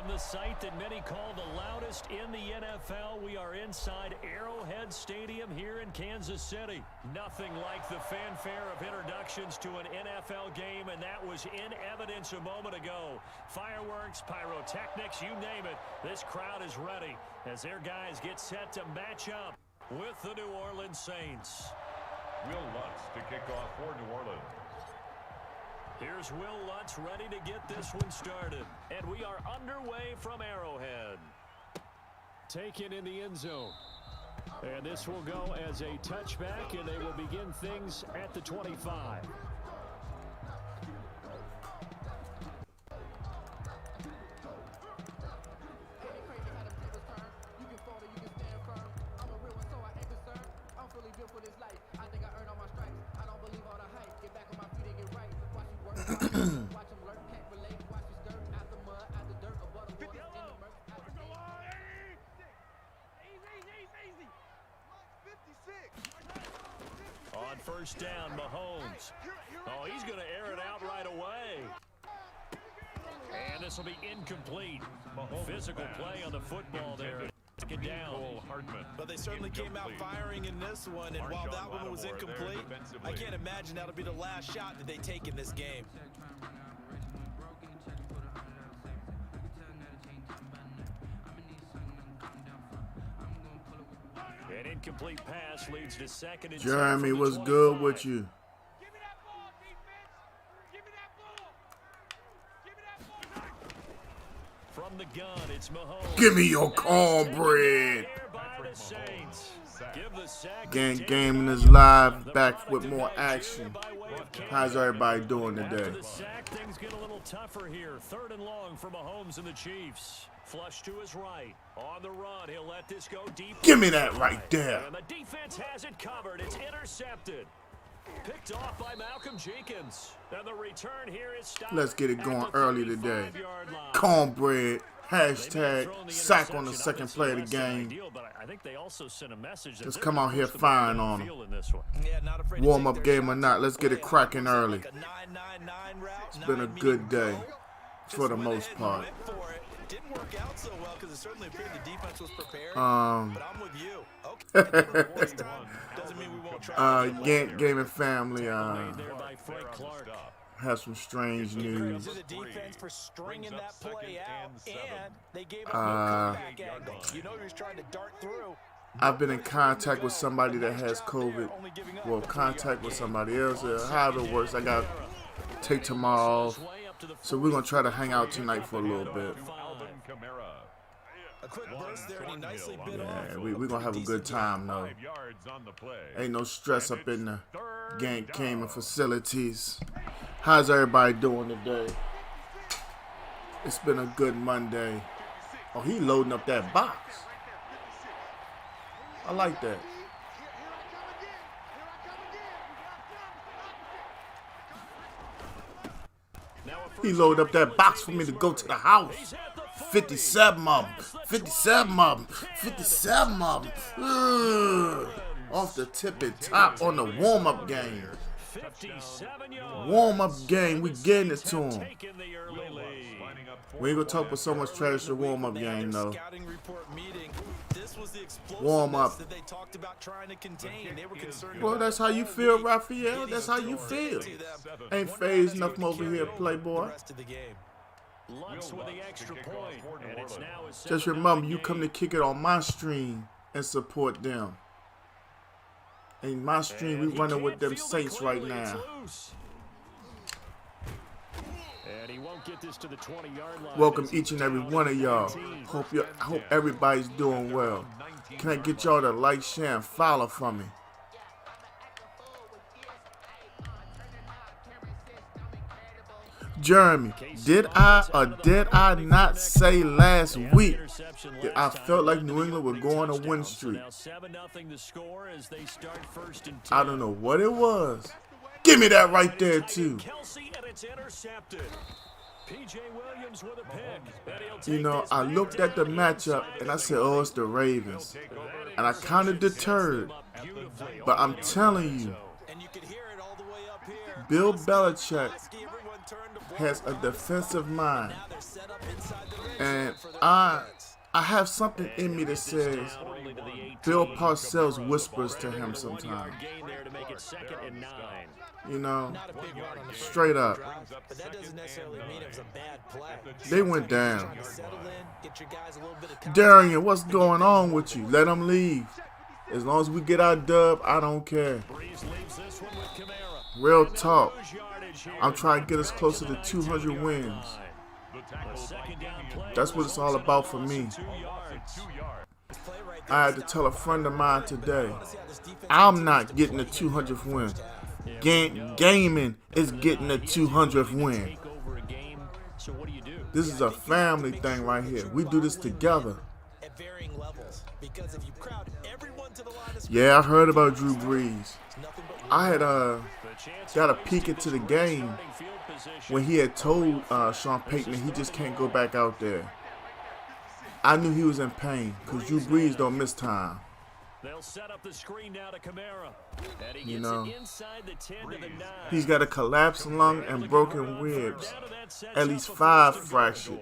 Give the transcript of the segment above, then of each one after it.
From the site that many call the loudest in the NFL, we are inside Arrowhead Stadium here in Kansas City. Nothing like the fanfare of introductions to an NFL game, and that was in evidence a moment ago. Fireworks, pyrotechnics, you name it. This crowd is ready as their guys get set to match up with the New Orleans Saints. Will Lutz to kick off for New Orleans. Here's Will Lutz ready to get this one started. And we are underway from Arrowhead. Taken in the end zone. And this will go as a touchback, and they will begin things at the 25. On first down, Mahomes. Oh, he's going to air it out right away. And this will be incomplete. Physical play on the football there. Take it down. But they certainly came out firing in this one, and while that one was incomplete, I can't imagine that'll be the last shot that they take in this game. An incomplete pass leads to second and Jeremy, what's good with you? Give me that ball, defense. Give me that ball. Give me that ball. From the gun, it's Mahomes. Give me your cornbread. Game is live, back with more action. How's everybody doing today? Things get a little tougher here. Third and long for Mahomes and the Chiefs. Flush to his right. On the run, he'll let this go deep. Give me that right there. And the defense has it covered. It's intercepted. Picked off by Malcolm Jenkins. And the return here is stopped. Let's get it going early today. Cornbread. Hashtag sack on the second play of the game. Let's come out here firing on them. Warm-up game or not, let's get it cracking early. It's been a good day for the most part. Didn't work out so well because it certainly appeared the defense was prepared. But I'm with you. Okay. Doesn't mean we won't try. Game and family. Have some strange news. The defense for stringing that play out, and they gave up no comeback angle. You know he was trying to dart through. I've been in contact with somebody that has COVID. Well, contact with somebody else. However it works, I got to take tomorrow off. So we're going to try to hang out tonight for a little bit. Yeah, we're going to have a good time, though. Ain't no stress up in the gaming facilities. How's everybody doing today? It's been a good Monday. Oh, he loading up that box. I like that. He loaded up that box for me to go to the house. 57 of them. 57 of them. 57 of them. Off the tippy top on the warm-up game. Warm-up game, we getting it to him. We ain't gonna talk about so much trash the warm-up game, though. Warm-up. Well, that's how you feel, Raphael. That's how you feel. Ain't phased nothing over here, Playboy. Just remember, you come to kick it on my stream and support them. In my stream, we running with them Saints right now. Welcome each and every one of y'all. Hope everybody's doing well. Can I get y'all to like, share, and follow for me? Jeremy, did I not say last week that I felt like New England would go on a win streak? I don't know what it was. Give me that right there, too. You know, I looked at the matchup and I said, oh, it's the Ravens. And I kind of deterred. But I'm telling you, Bill Belichick has a defensive mind. And I have something in me that says Bill Parcells whispers to him sometimes. You know, straight up. But that doesn't necessarily mean it was a bad play. They went down. Settle in, get your guys a little bit of Darian, what's going on with you? Let them leave. As long as we get our dub, I don't care. Real talk. I'm trying to get us closer to 200 wins. That's what it's all about for me. I had to tell a friend of mine today, I'm not getting the 200th win. Gaming is getting the 200th win. This is a family thing right here. We do this together. Yeah, I heard about Drew Brees. I had got a peek into the game when he had told Sean Payton that he just can't go back out there. I knew he was in pain because Drew Brees don't miss time. They'll set up the screen now to Kamara. You know, he's got a collapsed lung and broken ribs, at least 5 fractured.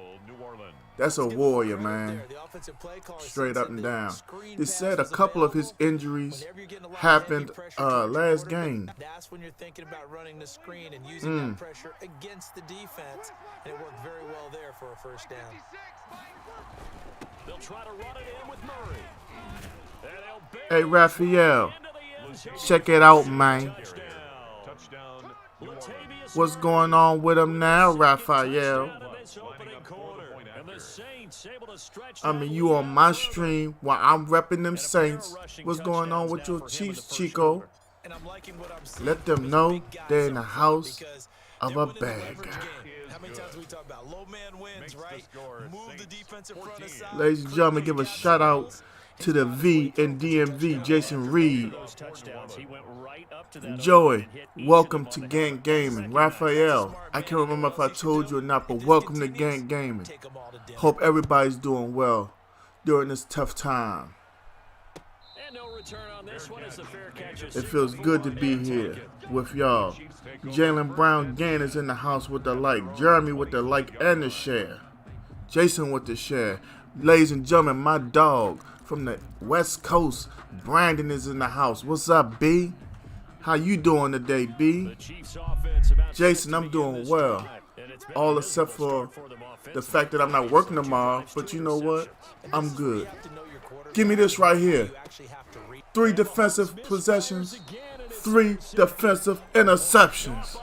That's a warrior, man. Straight up and down. They said a couple of his injuries happened last game. That's when you're thinking about running the screen and using that pressure against the defense, and it worked very well there for a first down. They'll try to run it in with Murray. Hey, Raphael, check it out, man. What's going on with him now, Raphael? I mean, you on my stream while I'm repping them Saints. What's going on with your Chiefs, Chico? Let them know they're in the house of a bad guy. Ladies and gentlemen, give a shout out to the V and DMV, Jason Reed. Joey, welcome to Gang Gaming. Raphael, I can't remember if I told you or not, but welcome to Gang Gaming. Hope everybody's doing well during this tough time. It feels good to be here with y'all. Jalen Brown Gann is in the house with the like. Jeremy with the like and the share. Jason with the share. Ladies and gentlemen, my dog from the West Coast, Brandon, is in the house. What's up, B? How you doing today, B? Jason, I'm doing well. All except for the fact that I'm not working tomorrow. But you know what? I'm good. Give me this right here. 3 defensive possessions, 3 defensive interceptions.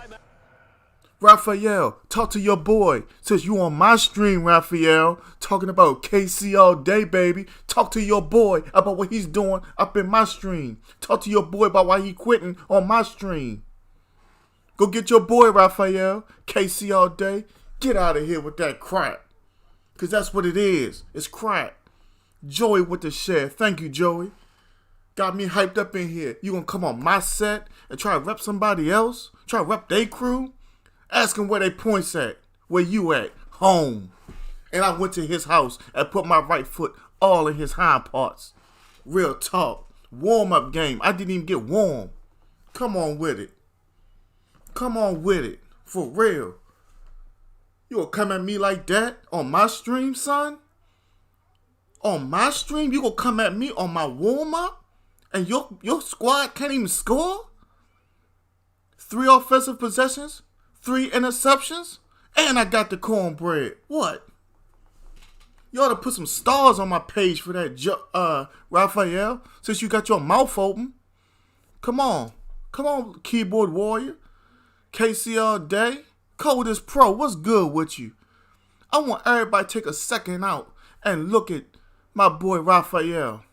Raphael, talk to your boy. Since you on my stream, Raphael, talking about KC all day, baby. Talk to your boy about what he's doing up in my stream. Talk to your boy about why he quitting on my stream. Go get your boy, Raphael. KC all day. Get out of here with that crap. Because that's what it is. It's crap. Joey with the share. Thank you, Joey. Got me hyped up in here. You gonna come on my set and try to rep somebody else? Try to rep their crew? Ask him where they points at. Where you at? Home. And I went to his house and put my right foot all in his hind parts. Real talk. Warm-up game. I didn't even get warm. Come on with it. Come on with it. For real. You gonna come at me like that on my stream, son? On my stream? You gonna come at me on my warm-up? And your squad can't even score? 3 offensive possessions? 3 interceptions? And I got the cornbread. What? You ought to put some stars on my page for that, Raphael, since you got your mouth open. Come on. Come on, keyboard warrior. KC all day. Coldest Pro, what's good with you? I want everybody to take a second out and look at my boy Raphael.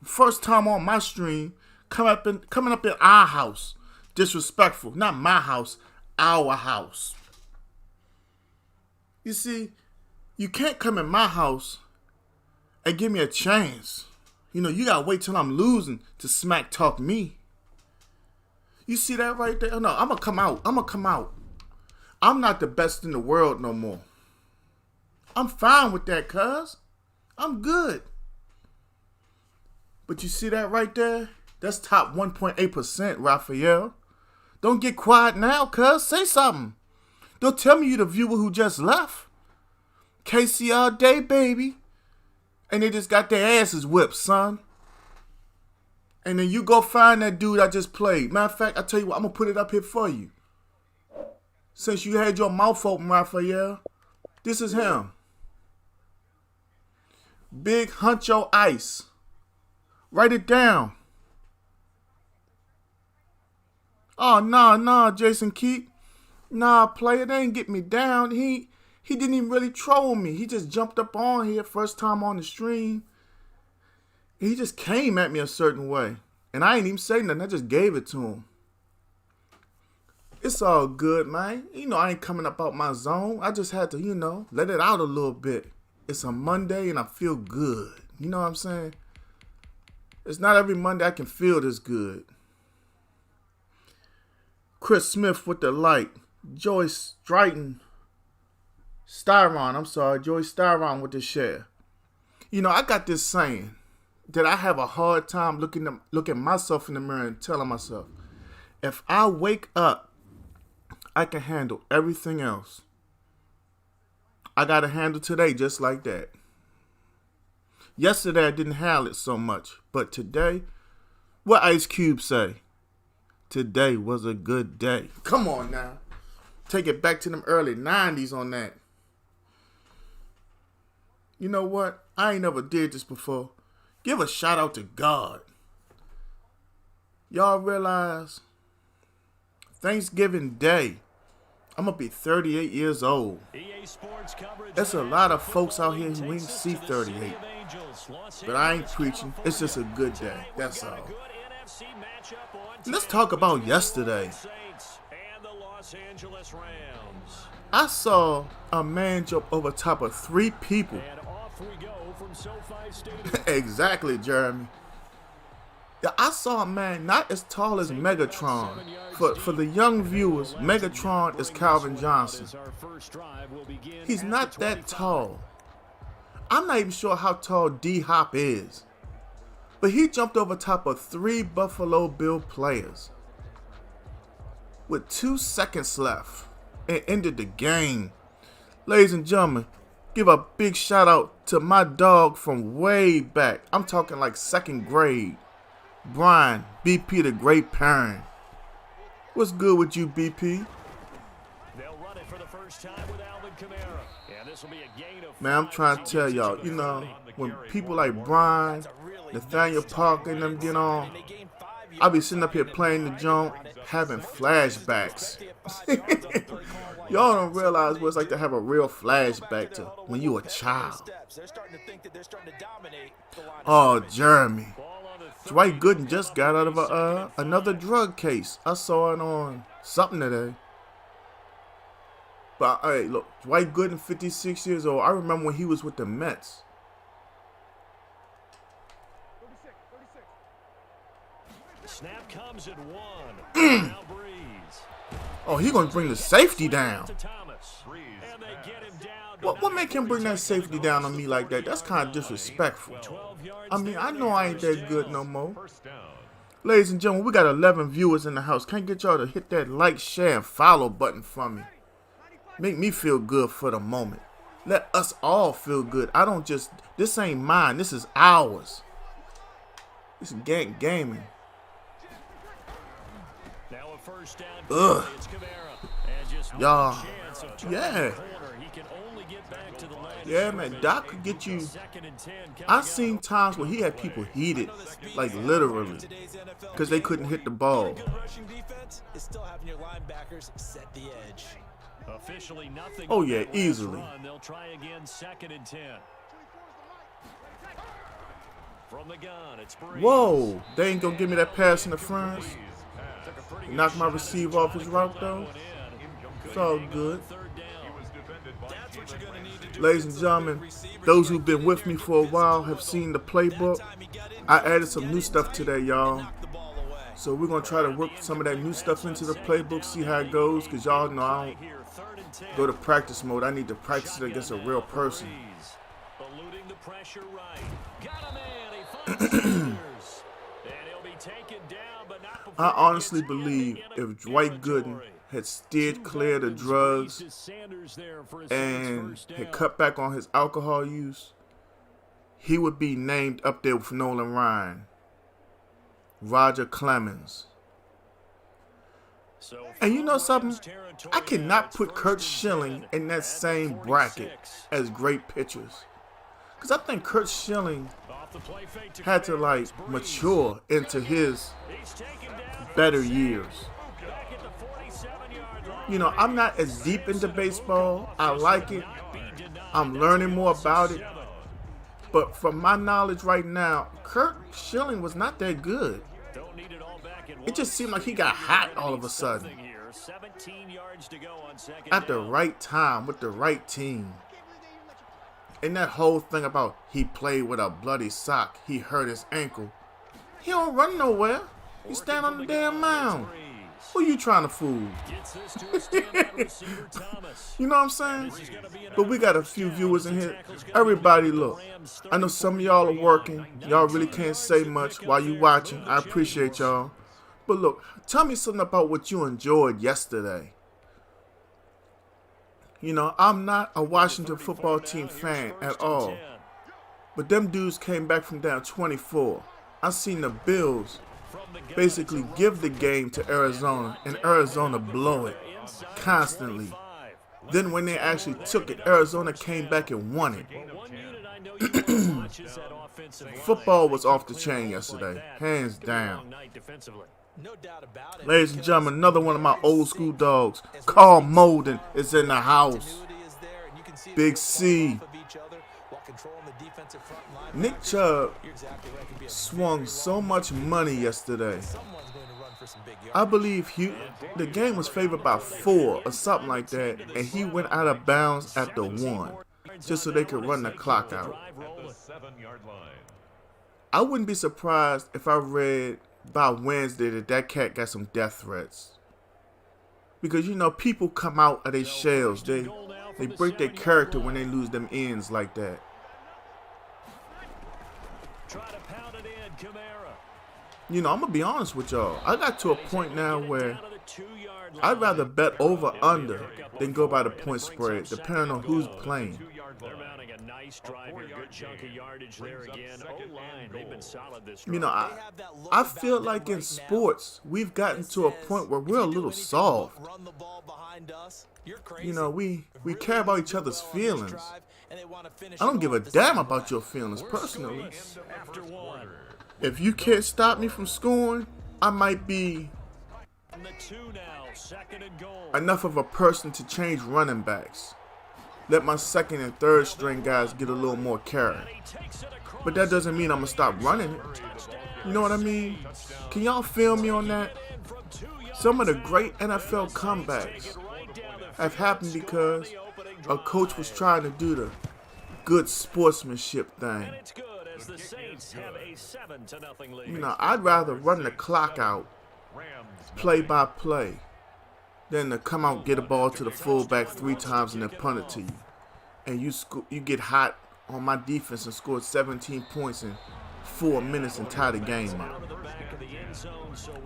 First time on my stream, coming up in our house. Disrespectful. Not my house, our house. You see, you can't come in my house and give me a chance. You know, you gotta wait till I'm losing to smack talk me. You see that right there? No, I'm gonna come out. I'm not the best in the world no more. I'm fine with that, cuz. I'm good. But you see that right there? That's top 1.8%, Raphael. Don't get quiet now, cuz. Say something. Don't tell me you the viewer who just left. KC all day, baby. And they just got their asses whipped, son. And then you go find that dude I just played. Matter of fact, I tell you what, I'm going to put it up here for you. Since you had your mouth open, Raphael, this is him. Big Huncho Ice. Write it down. Oh, nah, Jason Keep. Nah, player, they ain't get me down. He didn't even really troll me. He just jumped up on here first time on the stream. He just came at me a certain way. And I ain't even say nothing. I just gave it to him. It's all good, man. You know, I ain't coming up out my zone. I just had to, you know, let it out a little bit. It's a Monday and I feel good. You know what I'm saying? It's not every Monday I can feel this good. Chris Smith with the light. Joyce Styron, Joyce Styron with the share. You know, I got this saying that I have a hard time looking myself in the mirror and telling myself, if I wake up, I can handle everything else. I got to handle today just like that. Yesterday I didn't handle it so much, but today, what Ice Cube say? Today was a good day. Come on now. Take it back to them early 90s on that. You know what? I ain't never did this before. Give a shout out to God. Y'all realize Thanksgiving Day, I'm going to be 38 years old. There's a lot of folks out here who ain't see 38. But I ain't preaching. It's just a good day. That's all. Let's talk about yesterday. I saw a man jump over top of 3 people. Exactly, Jeremy. Yeah, I saw a man not as tall as Megatron. For the young viewers, Megatron is Calvin Johnson. He's not that tall. I'm not even sure how tall D-Hop is. But he jumped over top of 3 Buffalo Bill players with 2 seconds left and ended the game. Ladies and gentlemen, give a big shout out to my dog from way back. I'm talking like 2nd grade. Brian, BP the Great Parent. What's good with you, BP? They'll run it for the first time with Alvin Kamara. Yeah, this will be a gain of Man, I'm trying to tell y'all, you know, when people like Brian, Nathaniel Parker and them get on, I be sitting up here playing the joint, having flashbacks. Y'all don't realize what it's like to have a real flashback to when you a child. Oh, Jeremy. Dwight Gooden just got out of another drug case. I saw it on something today. But hey, look, Dwight Gooden, 56 years old. I remember when he was with the Mets. Snap comes at 1. Now Breeze. Oh, he gonna bring the safety down. What make him bring that safety down on me like that? That's kind of disrespectful. I mean, I know I ain't that good no more. Ladies and gentlemen, we got 11 viewers in the house. Can't get y'all to hit that like, share, and follow button for me. Make me feel good for the moment. Let us all feel good. This ain't mine. This is ours. This is gaming. Now a first down. Ugh. It's Kamara. And just Y'all. chance of turning Yeah. the corner. He can only get back to the line. Yeah, man. Doc could get you. I've seen times where he had people heated, like literally, because they couldn't hit the ball. Officially nothing. Oh yeah, easily. They'll try again 2nd and 10. From the gun, it's Breeze. Whoa, they ain't gonna give me that pass interference. Knock my receiver off his route though. It's all good. Ladies and gentlemen, those who've been with me for a while have seen the playbook. I added some new stuff today, y'all. So we're gonna try to work some of that new stuff into the playbook, see how it goes, because y'all know I don't go to practice mode. I need to practice it against a real person. Eluding the pressure right. Got a man. He finds and he'll be taken down, but not before I honestly believe if Dwight Gooden had steered clear of the drugs and had cut back on his alcohol use, he would be named up there with Nolan Ryan, Roger Clemens. And you know something? I cannot put Curt Schilling in that same bracket as great pitchers. Because I think Curt Schilling had to, like, mature into his better years. You know, I'm not as deep into baseball. I like it. I'm learning more about it. But from my knowledge right now, Curt Schilling was not that good. It just seemed like he got hot all of a sudden. At the right time, with the right team. And that whole thing about he played with a bloody sock, he hurt his ankle. He don't run nowhere. He stand on the damn mound. Who you trying to fool? You know what I'm saying? But we got a few viewers in here. Everybody look. I know some of y'all are working. Y'all really can't say much while you watching. I appreciate y'all. But look, tell me something about what you enjoyed yesterday. You know, I'm not a Washington football team fan at all. But them dudes came back from down 24. I seen the Bills basically give the game to Arizona, and Arizona blow it constantly. Then when they actually took it, Arizona came back and won it. Football was off the chain yesterday, hands down. Ladies and gentlemen, another one of my old school dogs, Carl Molden, is in the house. Big C. Nick Chubb swung so much money yesterday. I believe the game was favored by 4 or something like that, and he went out of bounds after 1, just so they could run the clock out. I wouldn't be surprised if I read by Wednesday that cat got some death threats. Because, you know, people come out of their shells. They break their character when they lose them ends like that. You know, I'm going to be honest with y'all. I got to a point now where I'd rather bet over under than go by the point spread, depending on who's playing. You know, I feel like in sports, we've gotten to a point where we're a little soft. You know, we care about each other's feelings. I don't give a damn about your feelings personally. If you can't stop me from scoring, I might be enough of a person to change running backs. Let my second and third string guys get a little more carry. But that doesn't mean I'm going to stop running it. You know what I mean? Can y'all feel me on that? Some of the great NFL comebacks have happened because a coach was trying to do the good sportsmanship thing. You know, I'd rather run the clock out, play by play, than to come out, get a ball to the fullback 3 times and then punt it to you. And you get hot on my defense and score 17 points in 4 minutes and tie the game up.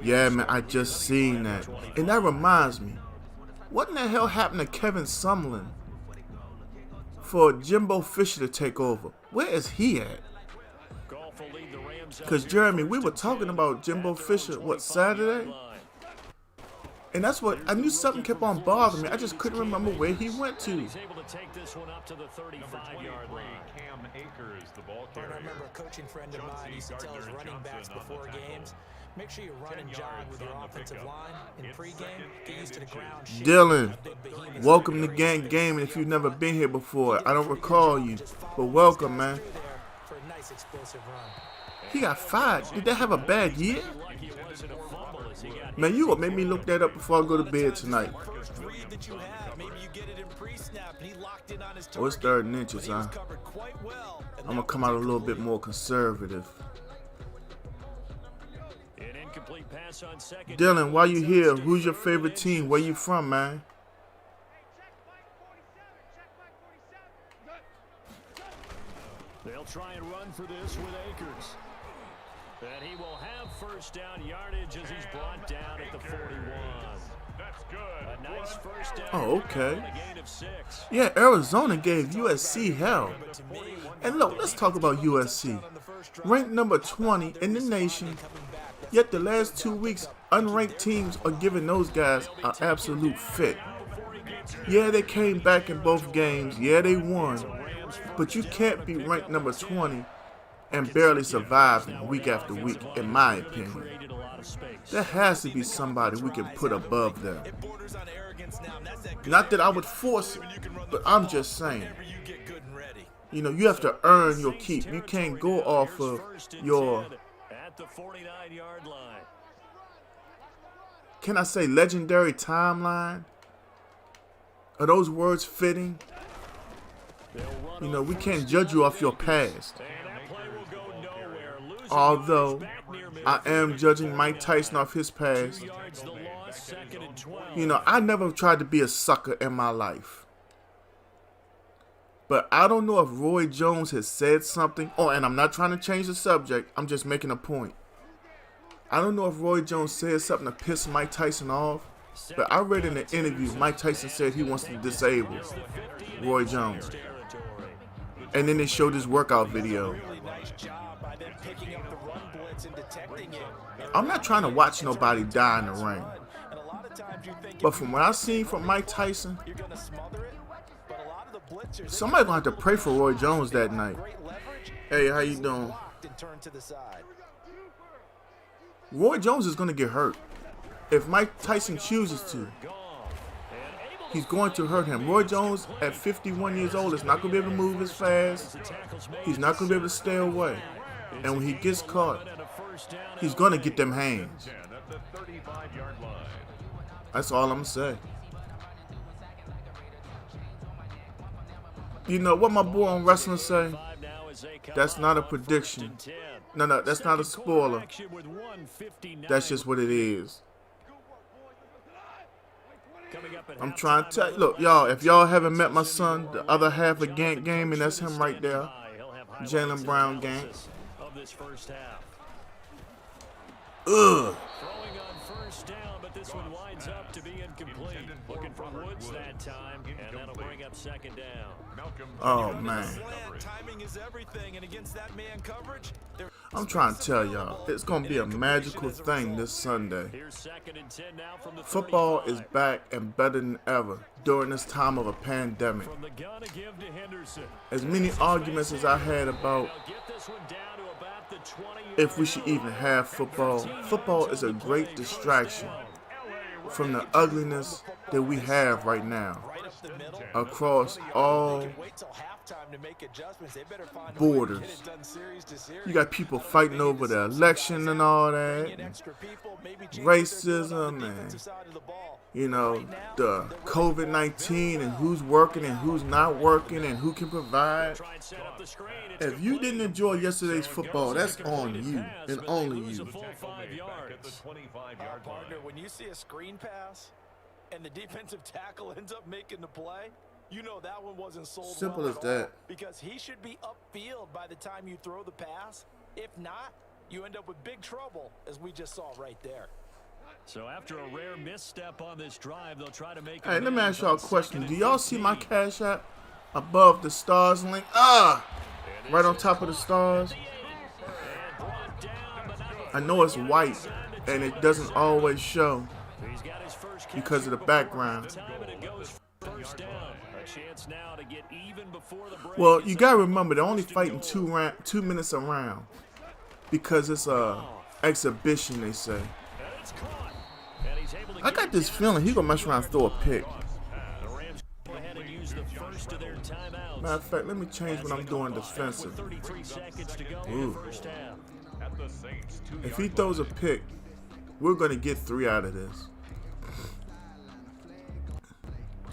Yeah, man, I just seen that. And that reminds me, what in the hell happened to Kevin Sumlin for Jimbo Fisher to take over? Where is he at? Because, Jeremy, we were talking about Jimbo Fisher, what, Saturday? And that's what, I knew something kept on bothering me. I just couldn't remember where he went to. I remember a coaching friend of mine used to tell his running backs before games, make sure you run and jog with your offensive line in pregame. Get used to the ground. Dylan, welcome to Gang Gaming if you've never been here before. I don't recall you, but welcome, man. He got fired. Did that have a bad year? Man, you will make me look that up before I go to bed tonight. Oh, it's 3rd and inches, huh? I'm going to come out a little bit more conservative. Dylan, while you here, who's your favorite team? Where you from, man? They'll try and run for this with Akers. And he will have first down yardage as he's brought down at the 41. A nice first down. Oh, okay. And a gain of 6. Yeah, Arizona gave USC hell. And look, let's talk about USC. Ranked number 20 in the nation, yet the last 2 weeks, unranked teams are giving those guys an absolute fit. Yeah, they came back in both games. Yeah, they won. But you can't be ranked number 20 and barely surviving week after week, in my opinion. There has to be somebody we can put above them. Not that I would force it, but I'm just saying. You know, you have to earn your keep. You can't go off of your, can I say, legendary timeline? Are those words fitting? You know, we can't judge you off your past. Although, I am judging Mike Tyson off his past. You know, I never tried to be a sucker in my life. But I don't know if Roy Jones has said something. Oh, and I'm not trying to change the subject. I'm just making a point. I don't know if Roy Jones said something to piss Mike Tyson off. But I read in an interview, Mike Tyson said he wants to disable Roy Jones. And then they showed his workout video. I'm not trying to watch nobody die in the ring. But from what I've seen from Mike Tyson, somebody gonna have to pray for Roy Jones that night. Hey, how you doing? Roy Jones is gonna get hurt. If Mike Tyson chooses to, he's going to hurt him. Roy Jones, at 51 years old, is not going to be able to move as fast. He's not going to be able to stay away. And when he gets caught, he's going to get them hands. That's all I'm going to say. You know what my boy on wrestling say? That's not a prediction. No, that's not a spoiler. That's just what it is. I'm trying to tell you, look, y'all, if y'all haven't met my son, the other half of Gank Game, and that's him right there, Jaylen Brown Gank. Ugh. Throwing on first down, but this one winds up to be incomplete. Looking for Woods that time, and that'll bring up second down. Oh, man. Timing is everything, and against that man coverage, I'm trying to tell y'all, it's going to be a magical thing this Sunday. Football is back and better than ever during this time of a pandemic. As many arguments as I had about if we should even have football, football is a great distraction from the ugliness that we have right now across all borders. You got people fighting over the election and all that, and racism, and you know, the COVID-19 and who's working and who's not working and who can provide. If you didn't enjoy yesterday's football, that's on you and only you. Partner, when you see a screen pass and the defensive tackle ends up making the play, you know that one wasn't sold. Simple well as that. Because he should be upfield by the time you throw the pass. If not, you end up with big trouble, as we just saw right there. So after a rare misstep on this drive, they'll try to make. Hey, let me ask y'all a question. Do y'all see my Cash App above the stars link? Right on top of the stars. I know it's white and it doesn't always show because of the background. Well, you gotta remember they're only fighting 2 minutes a round because it's a exhibition, they say. I got this feeling he's gonna mess around and throw a pick. Matter of fact, let me change what I'm doing defensive. Ooh. If he throws a pick, we're gonna get 3 out of this.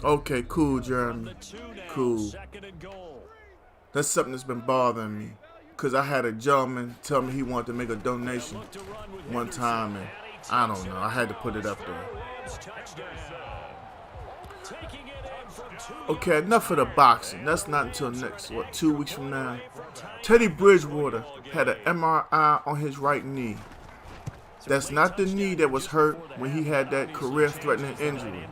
Okay, cool, Jeremy. Cool. That's something that's been bothering me. Because I had a gentleman tell me he wanted to make a donation one time, and I don't know. I had to put it up there. Okay, enough of the boxing. That's not until next, 2 weeks from now. Teddy Bridgewater had an MRI on his right knee. That's not the knee that was hurt when he had that career-threatening injury.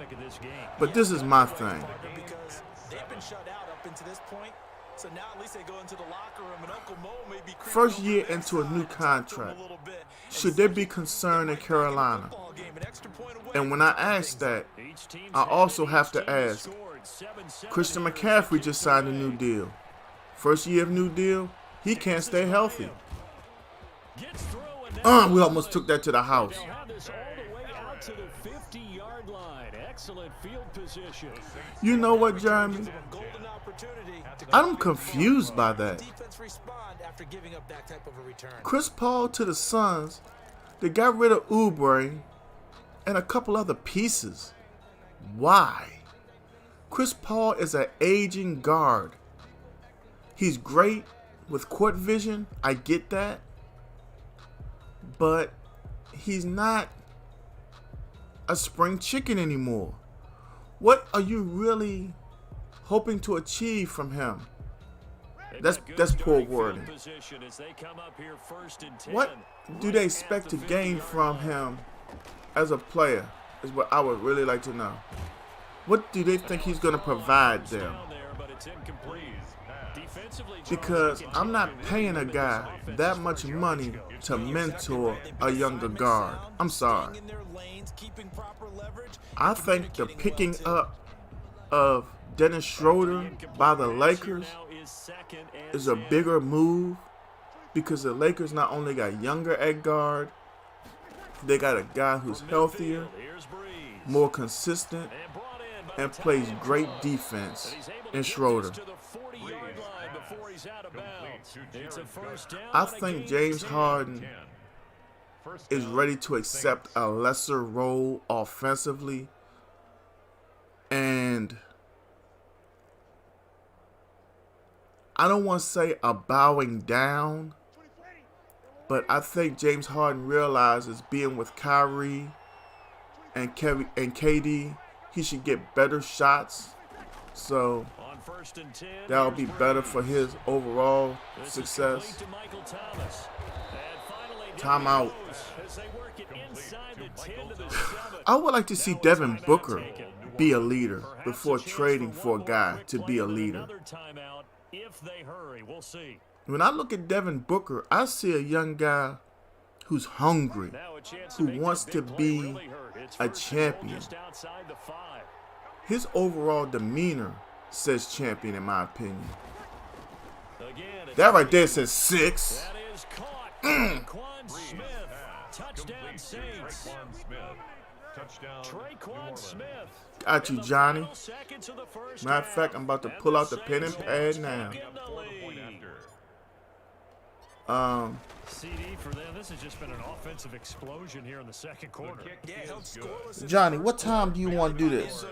But this is my thing. Because they've been shut out up until this point. So now at least they go into the locker room and Uncle Mo may be First year into a new contract. Should there be concern in Carolina? And when I ask that, I also have to ask, Christian McCaffrey just signed a new deal. First year of new deal, he can't stay healthy. We almost took that to the house. You know what, Jeremy? I'm confused by that. Chris Paul to the Suns, they got rid of Oubre and a couple other pieces. Why? Chris Paul is an aging guard. He's great with court vision. I get that. But he's not a spring chicken anymore. What are you really hoping to achieve from him? That's poor wording. What do they expect to gain from him as a player is what I would really like to know. What do they think he's going to provide them? Because I'm not paying a guy that much money to mentor a younger guard. I'm sorry. I think the picking up of Dennis Schroeder by the Lakers is a bigger move because the Lakers not only got younger at guard, they got a guy who's healthier, more consistent, and plays great defense in Schroeder. I think James Harden is ready to accept a lesser role offensively, and I don't want to say a bowing down, but I think James Harden realizes being with Kyrie and KD, he should get better shots. So that'll be better for his overall success. Timeout. I would like to see Devin Booker be a leader before trading for a guy to be a leader. When I look at Devin Booker, I see a young guy who's hungry, who wants to be a champion. His overall demeanor says champion, in my opinion. That right there says 6. Got you, Johnny. Matter of fact, I'm about to pull out the pen and pad now. CD for them. This has just been an offensive explosion here in the second quarter. Johnny, what time do you want to do this?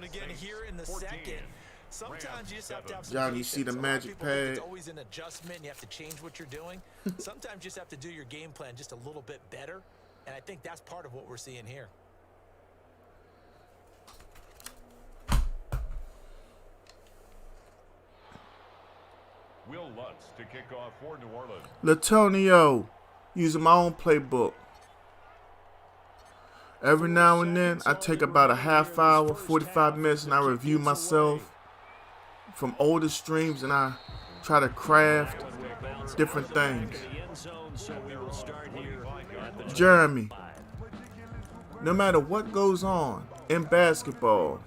Sometimes you just have to have some Johnny, you see the magic pad? It's always an adjustment. You have to change what you're doing. Sometimes you just have to do your game plan just a little bit better. And I think that's part of what we're seeing here. Will Lutz to kick off for New Orleans. Latonio, using my own playbook. Every now and then, I take about a half hour, 45 minutes, and I review myself from older streams, and I try to craft different things. Jeremy, no matter what goes on in basketball,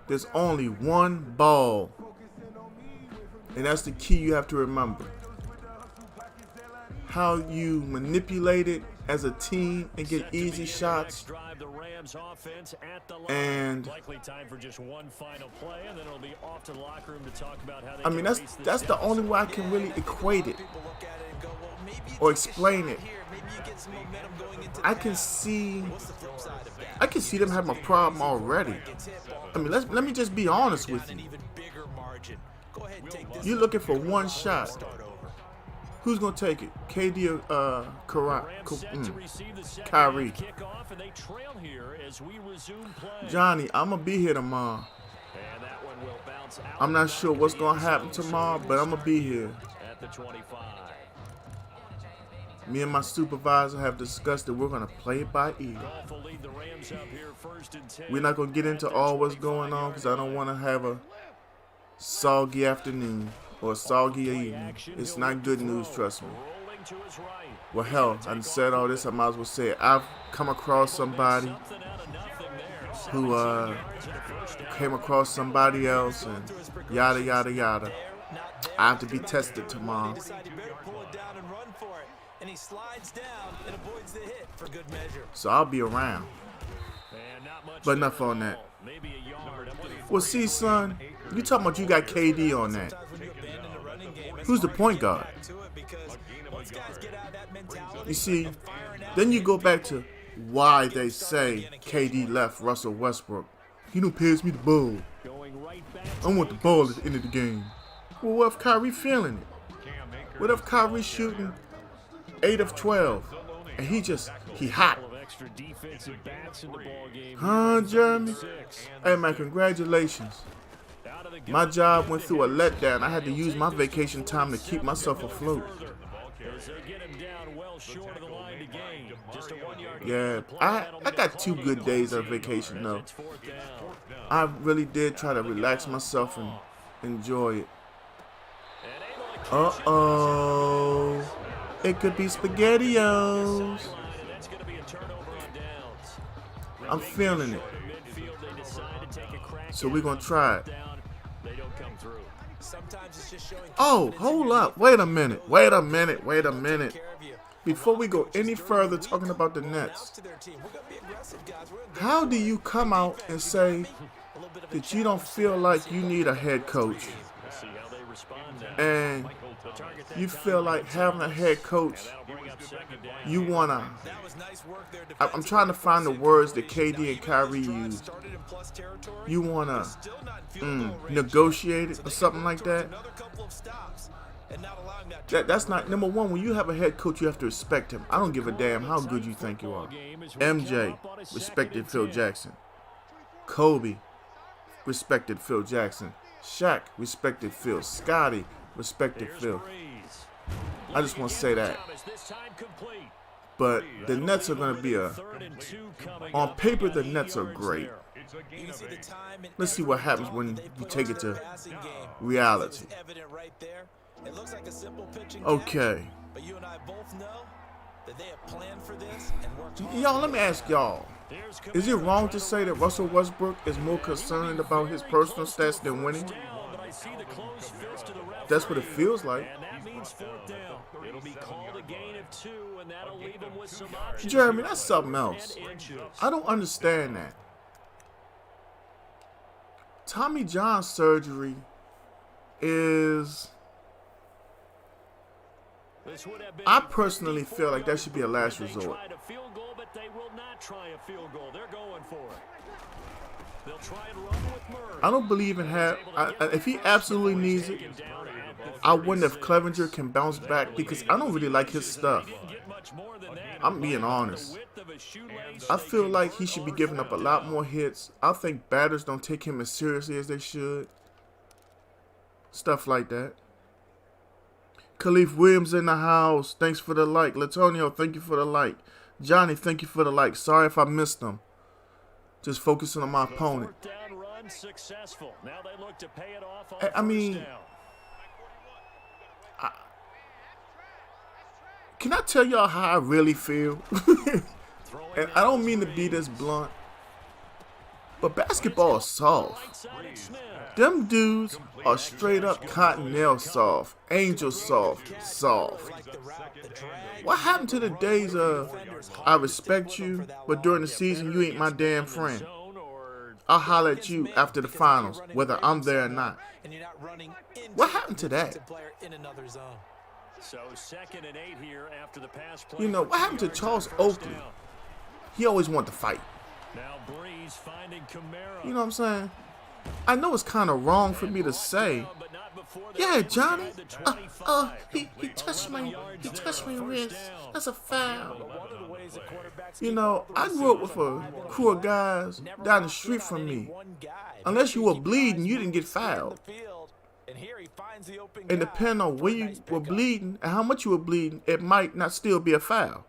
there's only one ball. And that's the key you have to remember. How you manipulate it as a team and get easy shots. And I mean, that's the only way I can really equate it or explain it. I can see them having a problem already. I mean, let me just be honest with you. You're looking for one shot. Who's going to take it? KD or Kyrie? Johnny, I'm going to be here tomorrow. I'm not sure what's going to happen tomorrow, but I'm going to be here. Me and my supervisor have discussed that we're going to play it by ear. We're not going to get into all what's going on because I don't want to have a soggy afternoon or a soggy evening. It's not good news, trust me. Well, hell, I said all this, I might as well say it. I've come across somebody who came across somebody else and yada, yada, yada. I have to be tested tomorrow. So I'll be around. But enough on that. Well, see, son, you talking about you got KD on that. Who's the point guard? You see, then you go back to why they say KD left Russell Westbrook. He don't pass me the ball. I want the ball at the end of the game. Well, what if Kyrie feeling it? What if Kyrie shooting 8 of 12 and he hot? Huh, Jeremy? Hey, man, congratulations. My job went through a letdown. I had to use my vacation time to keep myself afloat. Yeah, I got 2 good days of vacation, though. I really did try to relax myself and enjoy it. Uh-oh. It could be SpaghettiOs. I'm feeling it. So we're going to try it. Oh, hold up. Wait a minute. Before we go any further talking about the Nets, how do you come out and say that you don't feel like you need a head coach? And you feel like having a head coach, you want to... I'm trying to find the words that KD and Kyrie used. You want to negotiate it or something like that? That's not... Number one, when you have a head coach, you have to respect him. I don't give a damn how good you think you are. MJ respected Phil Jackson. Kobe respected Phil Jackson. Shaq respected Phil. Scotty respected Phil. I just want to say that. But the Nets are going to be on paper, the Nets are great. Let's see what happens when you take it to reality. Okay. Y'all, let me ask y'all. Is it wrong to say that Russell Westbrook is more concerned about his personal stats than winning? That's what it feels like. Jeremy, that's something else. I don't understand that. Tommy John surgery is... I personally feel like that should be a last resort. I don't believe in if he absolutely needs it, I wonder if Clevenger can bounce back because I don't really like his stuff. I'm being honest. I feel like he should be giving up a lot more hits. I think batters don't take him as seriously as they should. Stuff like that. Khalif Williams in the house. Thanks for the like. Latonio, thank you for the like. Johnny, thank you for the like. Sorry if I missed them. Just focusing on my opponent. I mean, can I tell y'all how I really feel? And I don't mean to be this blunt, but basketball is soft. Them dudes are straight up cottonelle soft, angel soft. What happened to the days of, I respect you, but during the season you ain't my damn friend? I'll holler at you after the finals, whether I'm there or not. What happened to that? You know, what happened to Charles Oakley? He always wanted to fight. You know what I'm saying? I know it's kind of wrong for me to say, yeah, Johnny, he touched my wrist. That's a foul. You know, I grew up with a crew of guys down the street from me. Unless you were bleeding, you didn't get fouled. finds the open And guy depending on for where a you nice were pickup. bleeding and how much you were bleeding, it might not still be a foul.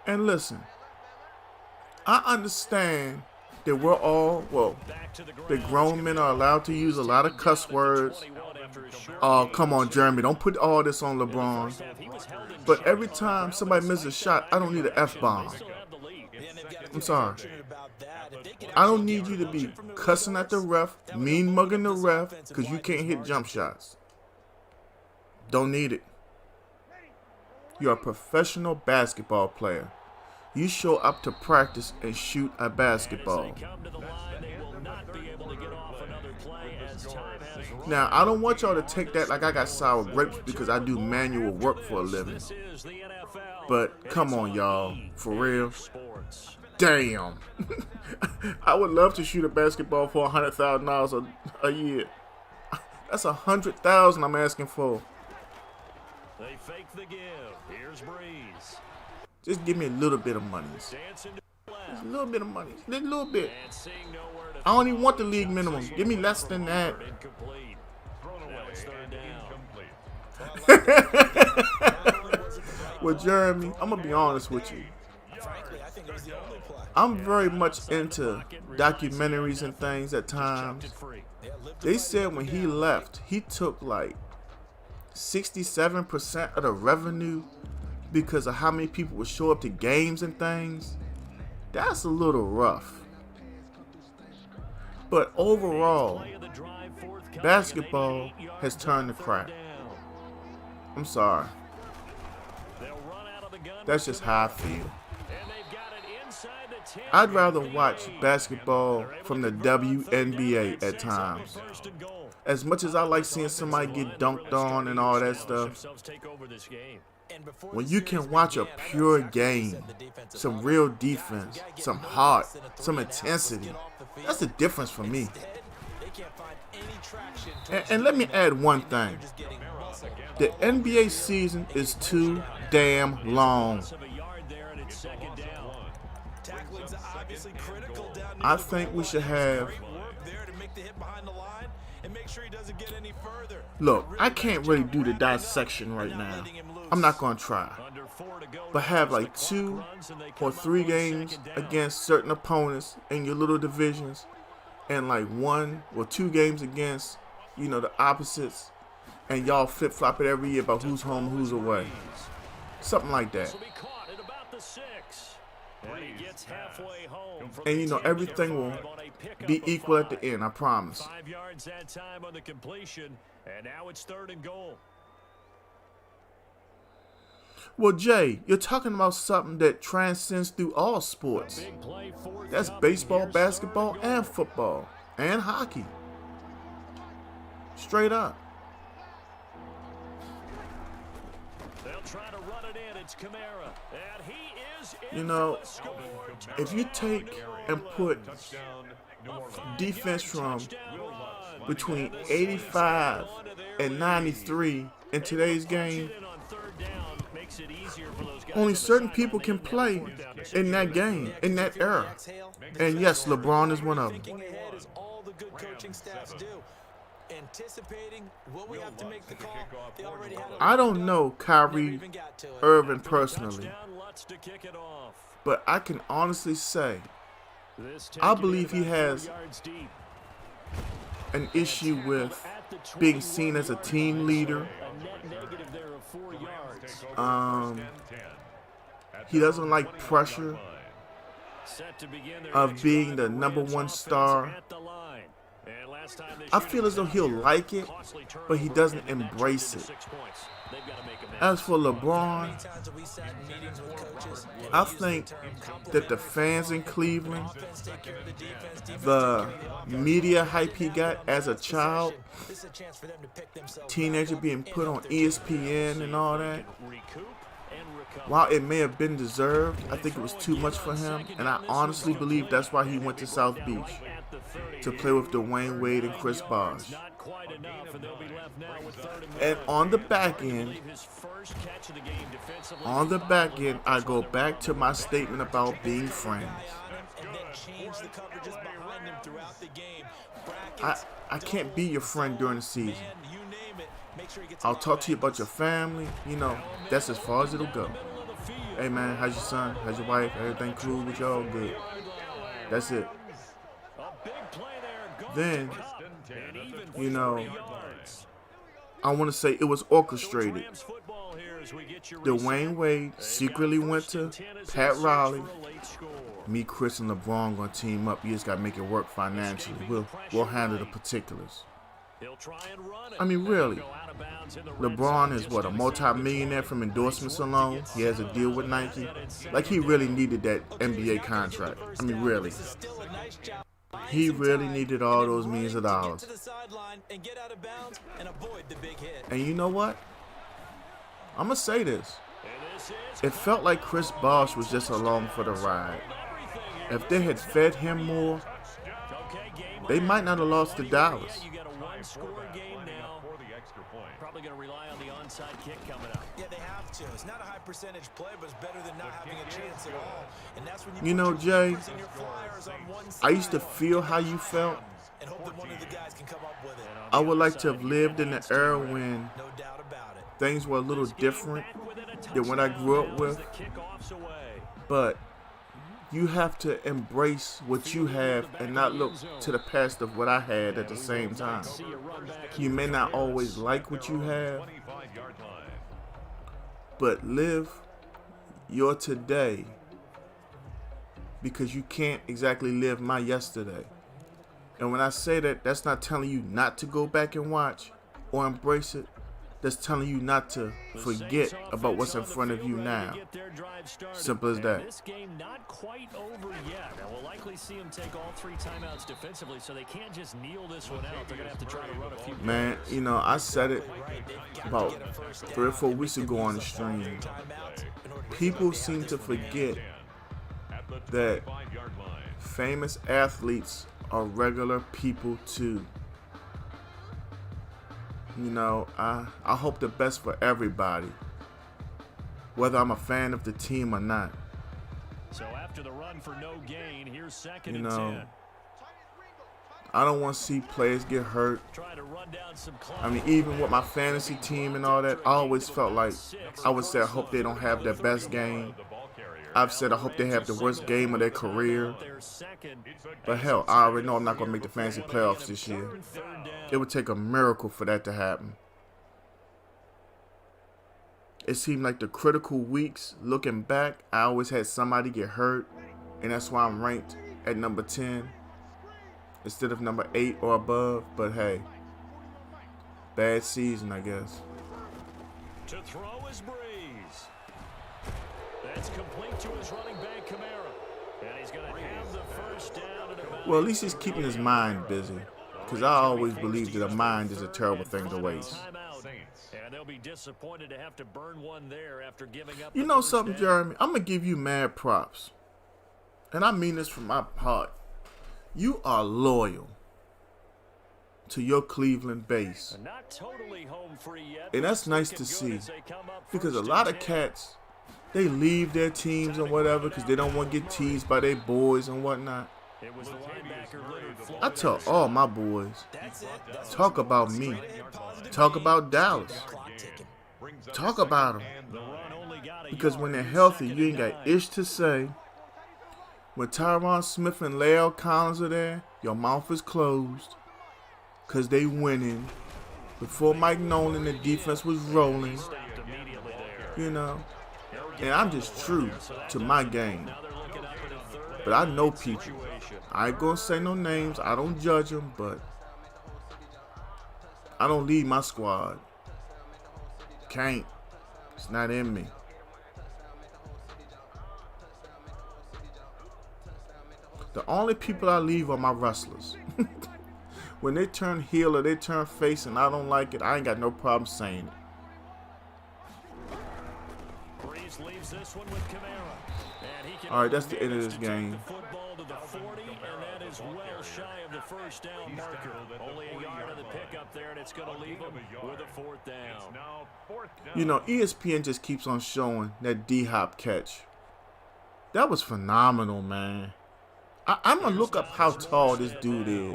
And listen, I understand that we're all, well, the grown men are allowed to use a lot of cuss words. Oh, come on, Jeremy, don't put all this on LeBron. But every time somebody misses a shot, I don't need an F-bomb. I'm sorry. I don't need you to be cussing at the ref, mean mugging the ref, because you can't hit jump shots. Don't need it. You're a professional basketball player. You show up to practice and shoot a basketball. Now, I don't want y'all to take that like I got sour grapes because I do manual work for a living. But come on, y'all. For real. Damn. I would love to shoot a basketball for $100,000 a year. That's $100,000 I'm asking for. They fake the give. Here's Breeze. Just give me a little bit of money. Just a little bit of money. Just a little bit. I don't even want the league minimum. Give me less than that. Well, Jeremy, I'm going to be honest with you. I'm very much into documentaries and things at times. They said when he left, he took like 67% of the revenue because of how many people would show up to games and things. That's a little rough. But overall, basketball has turned to crap. I'm sorry. That's just how I feel. I'd rather watch basketball from the WNBA at times. As much as I like seeing somebody get dunked on and all that stuff, when you can watch a pure game, some real defense, some heart, some intensity, that's the difference for me. And let me add one thing. The NBA season is too damn long. I think we should have... Look, I can't really do the dissection right now. I'm not going to try. But have like 2 or 3 games against certain opponents in your little divisions, and like 1 or 2 games against, the opposites, and y'all flip-flop it every year about who's home, who's away. Something like that. And everything will be equal at the end, I promise. 5 yards that time on the completion, and now it's 3rd and goal. Well, Jay, you're talking about something that transcends through all sports. That's baseball, basketball, and football, and hockey. Straight up. They'll try to run it in. It's Kamara, and he is if you take and put defense from between 85 and 93 in today's game, only certain people can play in that game, in that era. And yes, LeBron is one of them. I don't know Kyrie Irving personally, but I can honestly say I believe he has an issue with being seen as a team leader. He doesn't like pressure of being the #1 star. I feel as though he'll like it, but he doesn't embrace it. As for LeBron, I think that the fans in Cleveland, the media hype he got as a child, teenager being put on ESPN and all that, while it may have been deserved, I think it was too much for him, and I honestly believe that's why he went to South Beach, to play with Dwayne Wade and Chris Bosh. And on the back end, I go back to my statement about being friends. change the coverages behind him throughout the game. Brackets, I can't be your friend during the season. man, you name it. Make sure he gets I'll talk to you about your family. You know, that's as far as it'll go. Hey, man, how's your son? How's your wife? Everything cool with y'all? Good. That's it. Then, you know, I want to say it was orchestrated. Dwayne Wade secretly went to Pat Riley. Me, Chris, and LeBron gonna team up. You just gotta make it work financially. We'll handle the particulars. I mean, really, LeBron is what, a multi-millionaire from endorsements alone? He has a deal with Nike. Like, he really needed that NBA contract. I mean, really. He really needed all those millions of dollars. And you know what? I'm going to say this. It felt like Chris Bosh was just along for the ride. If they had fed him more, they might not have lost to Dallas. Probably going to rely on the onside kick coming up. Yeah, they have to. It's not a high percentage play, but it's better than not having a chance at all. And that's when you know, Jay, I used to feel how you felt. And hope that one of the guys can come up with it. I would like to have lived in the era when things were a little different than what I grew up with. But you have to embrace what you have and not look to the past of what I had at the same time. You may not always like what you have, but live your today, because you can't exactly live my yesterday. And when I say that, that's not telling you not to go back and watch or embrace it. That's telling you not to forget about what's in front of you now. Simple as that. This game not quite over yet. Now we'll likely see them take all 3 timeouts defensively, so they can't just kneel this one out. They're gonna have to try to run a few. Man, you know, I said it about 3 or 4 weeks ago on the stream. People seem to forget that famous athletes are regular people too. You know, I hope the best for everybody, whether I'm a fan of the team or not. So after the run for no gain, here's second you and know, 10. I don't want to see players get hurt. I mean, even with my fantasy team and all that, I always felt like I would say I hope they don't have their best game. I've said I hope they have the worst game of their career. But hell, I already know I'm not going to make the fantasy playoffs this year. It would take a miracle for that to happen. It seemed like the critical weeks, looking back, I always had somebody get hurt. And that's why I'm ranked at number 10 instead of number 8 or above. But hey, bad season, I guess. To throw is Breeze. That's complete to his running back, Kamara. And he's going to have the first down at about. Well, at least he's keeping his mind busy. Because I always believed that a mind is a terrible thing to waste. And they'll be disappointed to have to burn one there after giving up. You know something, Jeremy? I'm going to give you mad props. And I mean this from my heart. You are loyal to your Cleveland base. Not totally home free yet, and that's nice to see. Because a lot of cats, they leave their teams and whatever because they don't want to get teased by their boys and whatnot. I tell all my boys, talk about me. Talk about Dallas. Talk about them. Because when they're healthy, you ain't got ish to say. When Tyron Smith and La'el Collins are there, your mouth is closed. Because they winning. Before Mike Nolan, the defense was rolling. You know. And I'm just true to my game. But I know people. I ain't gonna say no names. I don't judge them, but I don't lead my squad. Can't. It's not in me. The only people I leave are my wrestlers. When they turn heel or they turn face and I don't like it, I ain't got no problem saying it. Breeze leaves this one with Kamara. All right, that's the end of this game. Football to the 40, and that is well shy of the first down marker. Only a yard of the pickup there, and it's going to leave them with a 4th down. You know, ESPN just keeps on showing that D-Hop catch. That was phenomenal, man. I'm going to look up how tall this dude is.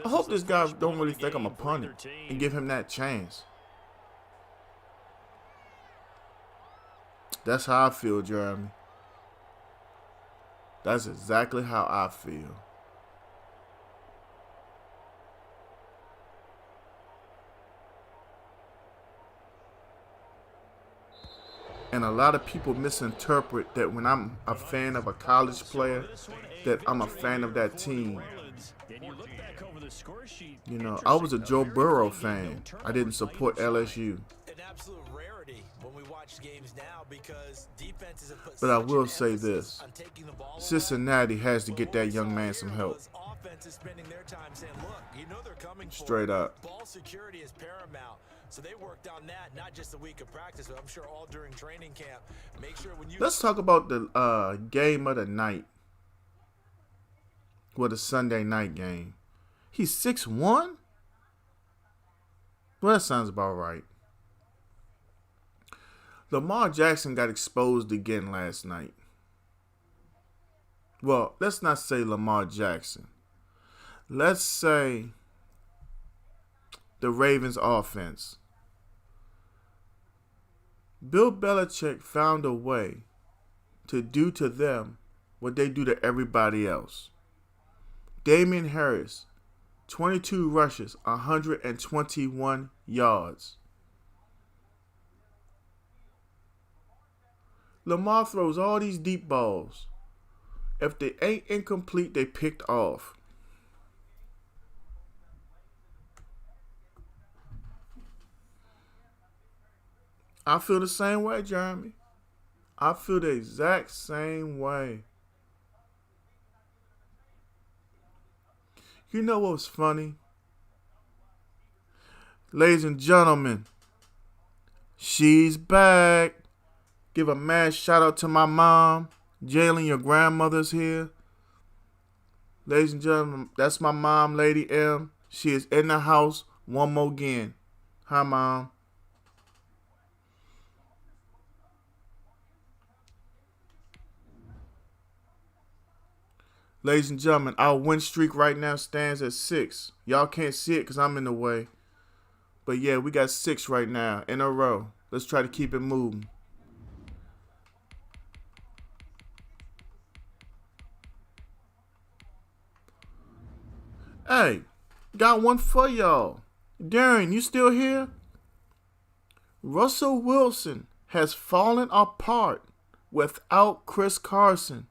I hope this guy don't really think I'm a punter and give him that chance. That's how I feel, Jeremy. That's exactly how I feel. And a lot of people misinterpret that when I'm a fan of a college player, that I'm a fan of that team. You know, I was a Joe Burrow fan. I didn't support LSU. But I will say this. Cincinnati has to get that young man some help. Straight up. Ball security is paramount. So they worked on that, not just a week of practice, but I'm sure all during training camp. Make sure when you Let's talk about the game of the night. Well, the Sunday night game. He's 6'1"? Well, that sounds about right. Lamar Jackson got exposed again last night. Well, let's not say Lamar Jackson. Let's say the Ravens offense. Bill Belichick found a way to do to them what they do to everybody else. Damian Harris, 22 rushes, 121 yards. Lamar throws all these deep balls. If they ain't incomplete, they picked off. I feel the same way, Jeremy. I feel the exact same way. You know what's funny? Ladies and gentlemen, she's back. Give a mad shout out to my mom. Jalen, your grandmother's here. Ladies and gentlemen, that's my mom, Lady M. She is in the house one more again. Hi, Mom. Ladies and gentlemen, our win streak right now stands at 6. Y'all can't see it because I'm in the way. But yeah, we got 6 right now in a row. Let's try to keep it moving. Hey, got one for y'all. Darren, you still here? Russell Wilson has fallen apart without Chris Carson.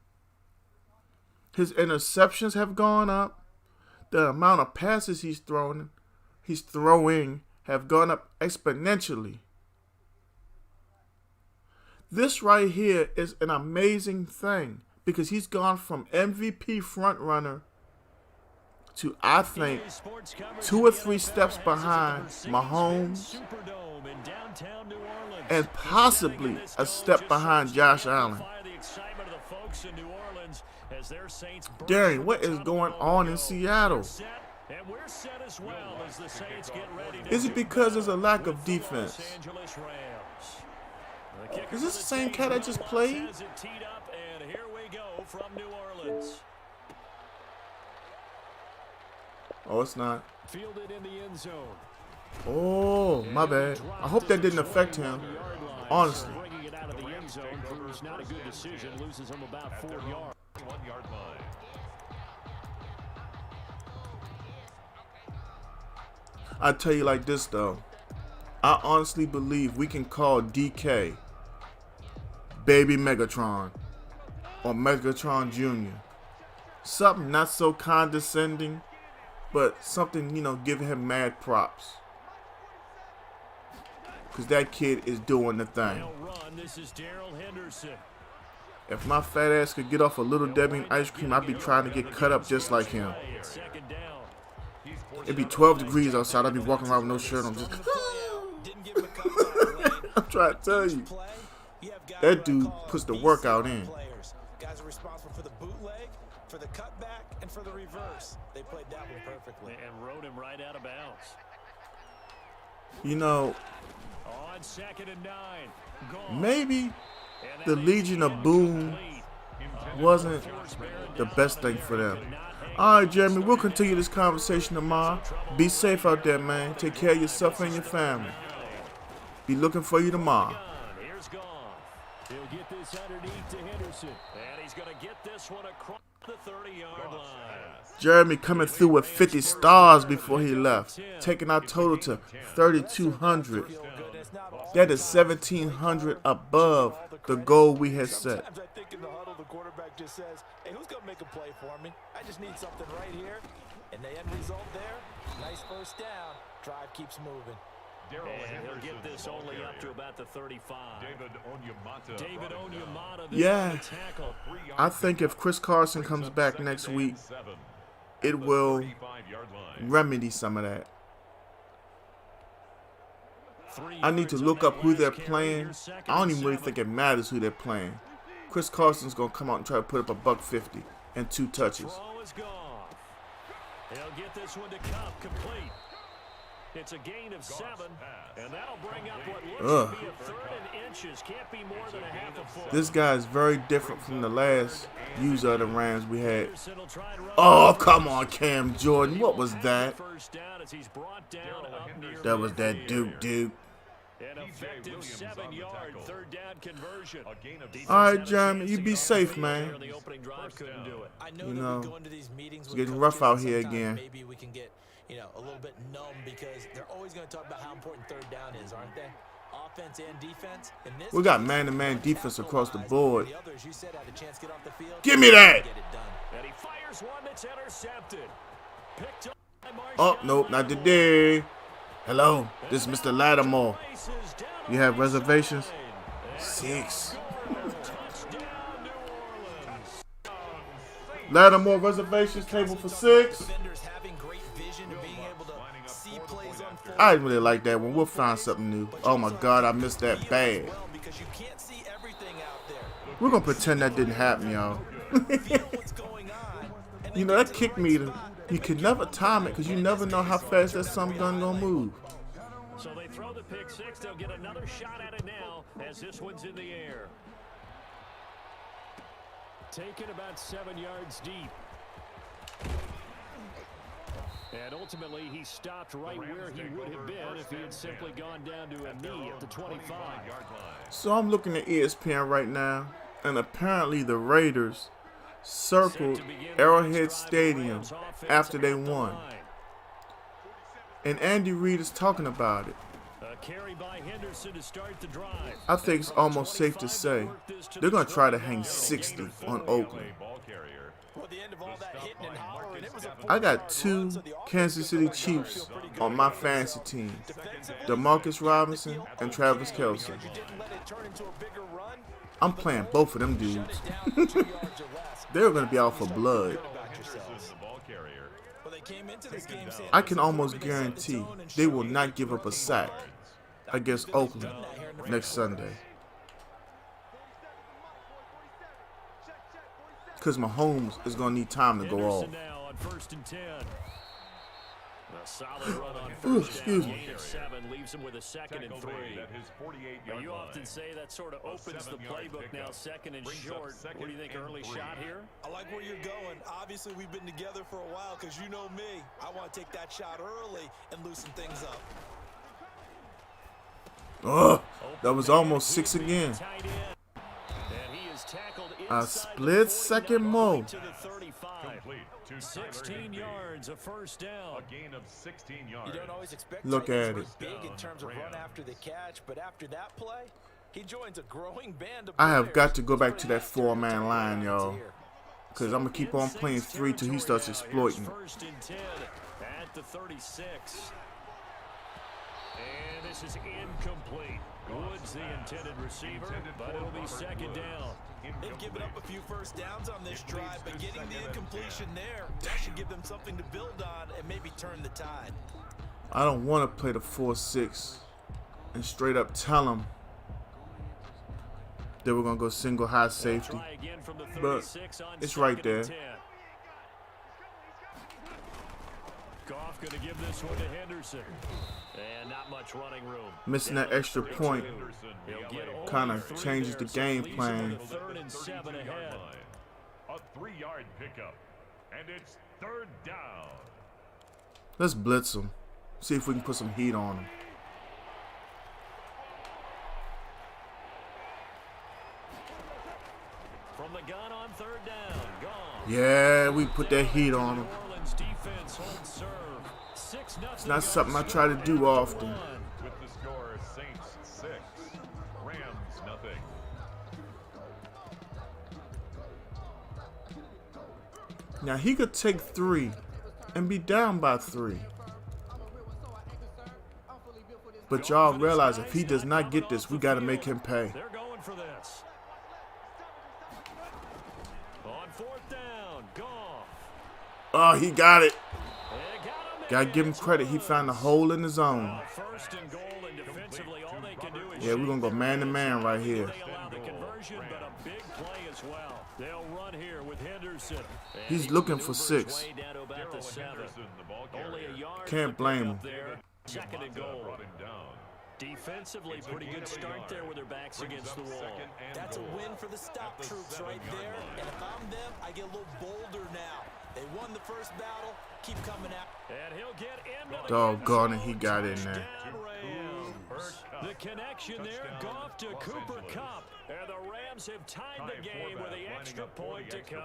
His interceptions have gone up. The amount of passes he's throwing have gone up exponentially. This right here is an amazing thing because he's gone from MVP frontrunner to, I think, 2 or 3 steps behind Mahomes and possibly a step behind Josh Allen. Darren, what is going on in Seattle? Is it because there's a lack of defense? Is this the same cat I just played? Oh, it's not. Oh, my bad. I hope that didn't affect him. Honestly. I tell you like this though. I honestly believe we can call DK Baby Megatron or Megatron Jr. Something not so condescending, but something, you know, giving him mad props. Because that kid is doing the thing. If my fat ass could get off a Little Debbie ice cream, I'd be trying to get cut up just like him. It'd be 12 degrees outside. I'd be walking around with no shirt on. Just I'm trying to tell you. That dude puts the workout in. Guys are responsible for the bootleg, for the cutback, and for the reverse. They played that one perfectly. And rode him right out of bounds. You know, on 2nd and 9. Maybe the Legion of Boom wasn't the best thing for them. All right, Jeremy, we'll continue this conversation tomorrow. Be safe out there, man. Take care of yourself and your family. Be looking for you tomorrow. Here's Goff. He'll get this underneath to Henderson. And he's going to get this one across the 30-yard line. Jeremy coming through with 50 stars before he left, taking our total to 3,200. That is 1,700 above the goal we had set. Sometimes I think in the huddle, the quarterback just says, hey, who's going to make a play for me? I just need something right here. And the end result there, nice first down. Drive keeps moving. And he'll get this only up to about the 35. David Onyemata. Yeah, I think if Chris Carson comes back next week, it will remedy some of that. I need to look up who they're playing. I don't even really think it matters who they're playing. Chris Carson's going to come out and try to put up $150 and 2 touches. He'll get this one to Cup complete. It's a gain of 7, and that'll bring up what looks to be a 3rd and inches. Can't be more than a half a foot. This guy is very different from the last user of the Rams we had. Oh, come on, Cam Jordan. What was that? That was that Duke. An effective 7-yard 3rd down conversion. All right, Jeremy, you be safe, man. You know, it's getting rough out here again. Maybe we can get, a little bit numb because they're always going to talk about how important 3rd down is, aren't they? Offense and defense. We got man-to-man defense across the board. Give me that. And he fires one that's intercepted. Picked up by Oh, nope, not today. Hello, this is Mr. Lattimore. You have reservations? 6. Lattimore reservations table for 6. I didn't really like that one. We'll find something new. Oh my God, I missed that bad. We're gonna pretend that didn't happen, y'all. That kick meter, you can never time it because you never know how fast that some gun gonna move. So they throw the pick 6. They'll get another shot at it now as this one's in the air. Taken about 7 yards deep. And ultimately, he stopped right where he would have been if he had simply gone down to a knee at the 25-yard line. So I'm looking at ESPN right now, and apparently the Raiders circled Arrowhead Stadium after they won. And Andy Reid is talking about it. I think it's almost safe to say they're going to try to hang 60 on Oakland. I got 2 Kansas City Chiefs on my fantasy team, DeMarcus Robinson and Travis Kelce. I'm playing both of them dudes. They're going to be out for blood. I can almost guarantee they will not give up a sack against Oakland next Sunday. Because Mahomes is going to need time to go off. Ooh, excuse me. 7 leaves him with a 2nd and 3. Now, you often say that sort of opens the playbook now, 2nd and short. What do you think, early shot here? I like where you're going. Obviously, we've been together for a while because you know me. I want to take that shot early and loosen things up. Oh, that was almost 6 again. A split second more. 16 yards, a first down. A gain of 16 yards. You don't always expect Look at it. Big in terms of run after the catch, but after that play, he joins a growing band of I have got to go back to that 4-man line, y'all. Because I'm going to keep on playing 3 till he starts exploiting. First and 10 at the 36. And this is incomplete. Woods the intended receiver, but it'll be 2nd down. They've given up a few first downs on this drive, but getting the incompletion there, that should give them something to build on and maybe turn the tide. I don't want to play the 4-6 and straight up tell them that we're going to go single high safety. But it's right there. Goff going to give this one to Henderson. And not much running room. Missing that extra point kind of changes the game plan. 3rd and 7 ahead. A 3-yard pickup. And it's 3rd down. Let's blitz him. See if we can put some heat on him. From the gun on 3rd down. Gone. Yeah, we put that heat on him. New Orleans defense holds serve. 6-0. It's not something I try to do often. With the score, Saints 6, Rams nothing. Now he could take 3 and be down by 3. But y'all realize if he does not get this, we got to make him pay. They're going for this. On 4th down, Goff. Oh, he got it. They got him. Got to give him credit. He found a hole in the zone. 1st and goal, and defensively, all they can do is Yeah, we're going to go man-to-man right here. They allow the conversion, but a big play as well. They'll run here with Henderson. He's looking for 6. Way down to about the 7. Only a yard Can't blame him. there. 2nd and goal. Brought him down. Defensively, pretty good start there with their backs against the wall. That's a win for the stop troops right there. And if I'm them, I get a little bolder now. They won the first battle. Keep coming out. And he'll get into the Doggone it, he got in there. Touchdown, Rams. The connection there, Goff to Cooper Kupp. And the Rams have tied the game with the extra point to come.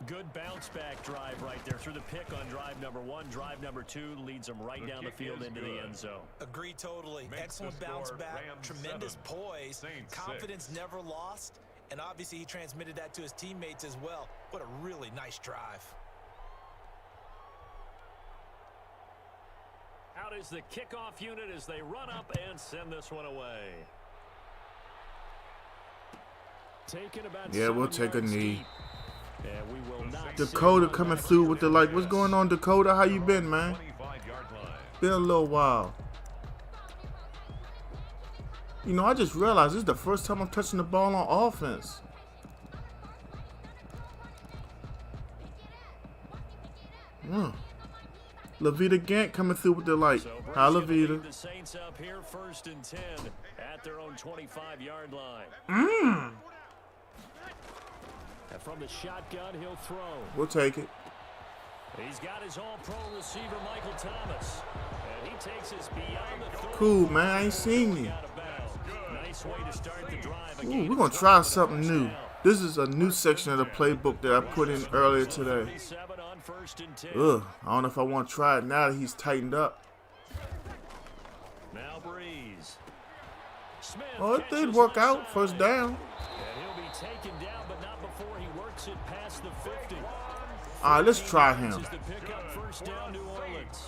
Good bounce back drive right there through the pick on drive number 1. Drive number 2 leads them right down the field into the end zone. Agree totally. Excellent bounce back. Tremendous poise. Confidence never lost. And obviously he transmitted that to his teammates as well. What a really nice drive. Out is the kickoff unit as they run up and send this one away. Taking about Yeah, we'll 7 take a yards knee. deep. And we will not Dakota coming through with the like, what's going on, Dakota? How you been, man? 25-yard line. Been a little while. You know, I just realized this is the first time I'm touching the ball on offense. Levita Gant coming through with the light. So Hi, Brady's gonna lead Levita. the Saints up here 1st and 10 at their own 25-yard line. And from the shotgun, he'll throw. We'll take it. He's got his all-pro receiver, Michael Thomas. And he takes us beyond the 30. Cool, man. I ain't seen you. Out of bounds. Nice way to start the drive. Ooh, we're going to try something new. This is a new section of the playbook that I put in earlier today. 37 on 1st and 10. Ugh, I don't know if I want to try it now that he's tightened up. Now Breeze. Smith Oh, it did catches work left out. First side. down. And he'll be taken down, but not before he works it past the 50. All right, let's try him. This is the pickup, 1st down, New Orleans.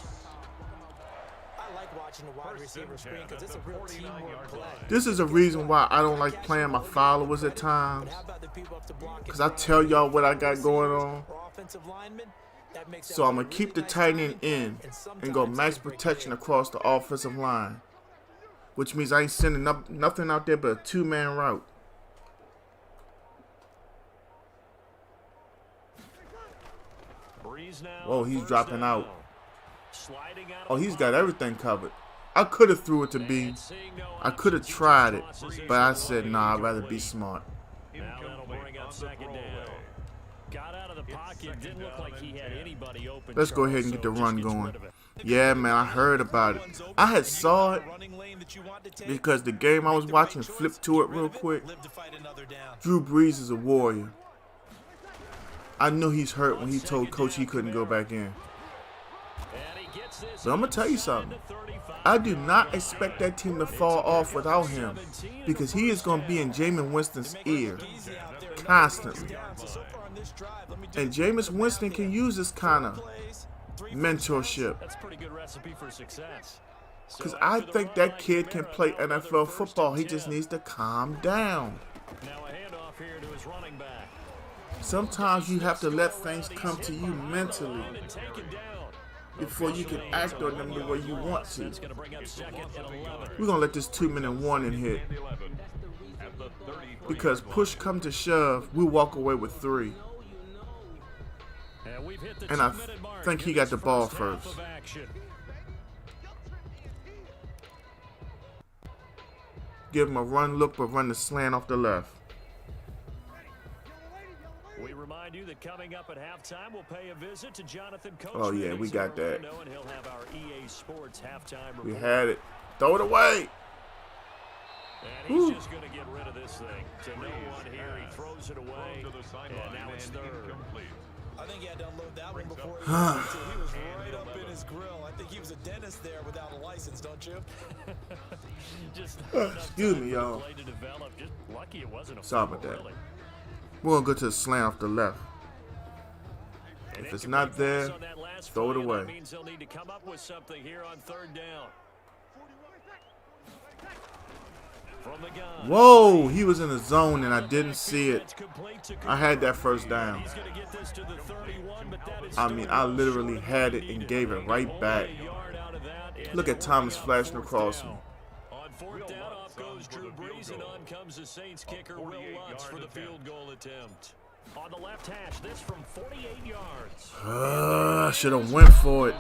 I like watching the wide receiver screen because it's a real teamwork play. This is a reason why I don't like playing my followers at times. But how about the people up to block Because I tell y'all what I got going on. or offensive linemen? That makes So I'm going to keep the tight end in and go max protection across the offensive line. Which means I ain't sending nothing out there but a 2-man route. Breeze now. Oh, he's 1st dropping down. out. Sliding out Oh, of the he's got pocket. everything covered. I could have threw it to B. And seeing no I could have options, he tried it. just tosses But I it said, away. nah, I'd rather be smart. Now that'll bring up 2nd down. Got out of the pocket. Didn't look like he had anybody open. Let's go ahead and get the run going. Yeah, man, I heard about it. I had saw it because the game I was watching flipped to it real quick. Drew Brees is a warrior. I knew he's hurt when he told Coach he couldn't go back in. But I'm going to tell you something. I do not expect that team to fall off without him because he is going to be in Jameis Winston's ear constantly. And Jameis Winston can use this kind of mentorship. That's a pretty good recipe for success. Because I think that kid can play NFL football. He just needs to calm down. Now a handoff here to his running back. Sometimes you have to let things come to you mentally And taken down. before you can act on them the way you want to. That's going to bring up 2nd and 11. We're going to let this 2-minute warning hit. Because push come to shove, we'll walk away with 3. And we've hit the And I 2-minute mark think he in got this the ball first half first. of action. Give him a run look, but run the slant off the left. remind you that coming up at halftime, we'll pay a visit to Jonathan Coach. Oh, yeah, we got that. And he'll have our EA Sports halftime report. We had it. Throw it away. And he's just going to get rid of this thing. To no one here, he throws it away, and now it's third. I think he had to unload that one before he was right up in his grill. I think he was a dentist there without a license, don't you? Just excuse me, y'all. Just lucky it wasn't a Sorry about fumble, that. really. We're going to go to the slant off the left. And If it's not there, on that last throw it play, away. That means they'll need to come up with something here on third down. From the gun. Whoa, he was in the zone and I didn't see it. I had that first down. He's gonna get this to the 31, but that is I mean, I literally had it and gave it right back. Look at Thomas flashing across me. On fourth down, off goes Drew Brees, and on comes the Saints kicker, Will Lutz, for the field goal attempt. On the left hash, this from 48 yards. I should have went for it.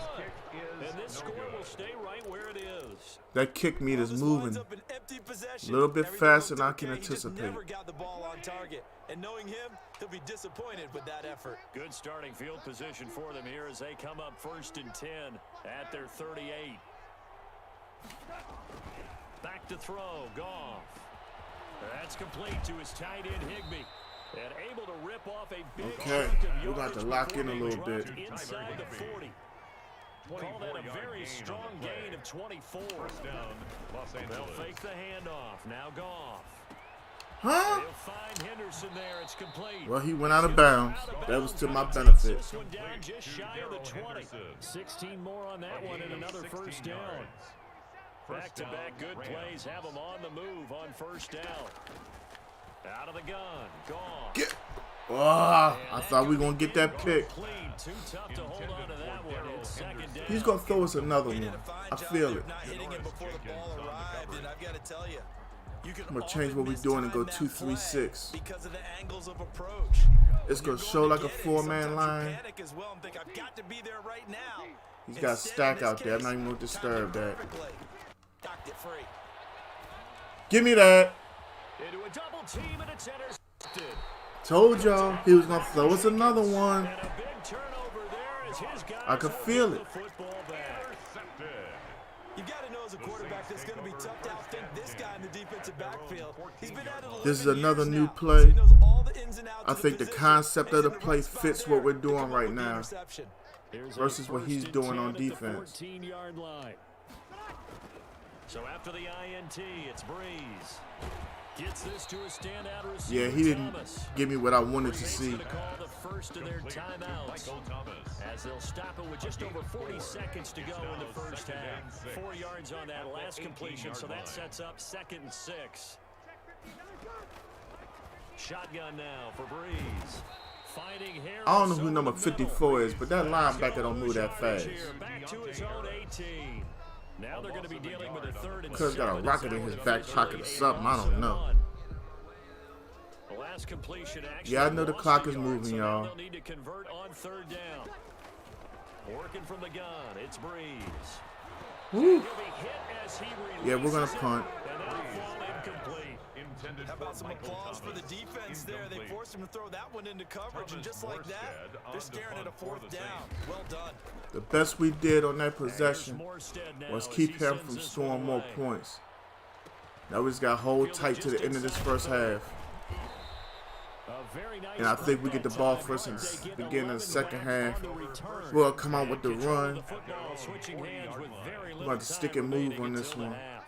And this score will stay right where it is. That kick meat is moving a little bit faster than I can anticipate. Never got the ball on target. And knowing him, he'll be disappointed with that effort. Good starting field position for them here as they come up 1st and 10 at their 38. Back to throw, Goff. That's complete to his tight end, Higbee. And able to rip off a big Okay, chunk of we're going to lock in a little bit. Inside the 40. Call that a very strong gain of 24. They'll fake the handoff. Now Goff. Huh? They'll find Henderson there. It's complete. Well, he went out of bounds. That was to my benefit. This one down just shy of the 20. 16 more on that one and another first down. Back-to-back good plays have them on the move on first down. Out of the gun. Goff. Get. Oh, I thought we were going to get that pick. Too tough to hold on to that one. It's second down. He's going to throw us another one. I feel it. Not hitting him before the ball arrived, and I've got to tell you, I'm going to change what we're doing and go 2-3-6. because of the angles of approach. It's going to show like a four-man line. Panic as well and think I've got to be there right now. He's got a stack out there. I'm not even going to disturb that. Docked it free. Give me that. Into a double team, and it's intercepted. Told y'all he was going to throw us another one. And a big turnover there as his guys I could feel it. the football back. You've got to know as a quarterback that's going to be tough to outthink this guy in the defensive backfield. He's been at it This is another new now, play. so he knows all the ins and outs I of think the position. concept of the He's in play right spot fits there what we're to doing come up right with the now interception. Here's a versus what he's 1st and doing 10 on at the defense. 14-yard line. So after the INT, it's Breeze. Gets this to a standout receiver. Yeah, he didn't Thomas. give me what I wanted to Breeze see. gonna call the first of their timeouts as they'll stop it with just over 40 seconds to go in the first half. 4 yards on that last completion, so that sets up 2nd and 6. Shotgun now for Breeze. Finding Harris. I don't know who over number the middle. 54 is, but that linebacker don't move that fast. Back to his own 18. Now they're going to be dealing with a 3rd and Cuz got a 7. rocket in his back pocket or something. I don't know. The last completion Yeah, I know the lost clock a is yard, moving, so now y'all. they'll need to convert on 3rd down. Working from the gun, it's Breeze. Woo. He'll be hit as he Yeah, we're gonna releases it, punt. and that'll fall incomplete. How about some applause for the defense there? They forced him to throw that one into coverage, and just like that, they're staring at a 4th down. Well done. The best we did on that possession Morstead now was as keep he him sends from this scoring one more away. points. Now we just got hold tight to the end of this first half. A very nice And I think we play get the that ball time. first in They the get beginning of the 11 second back half. on the return. We'll come out with the Control of run. the football, switching hands with very We're little about to stick time and move remaining on this until the one. half.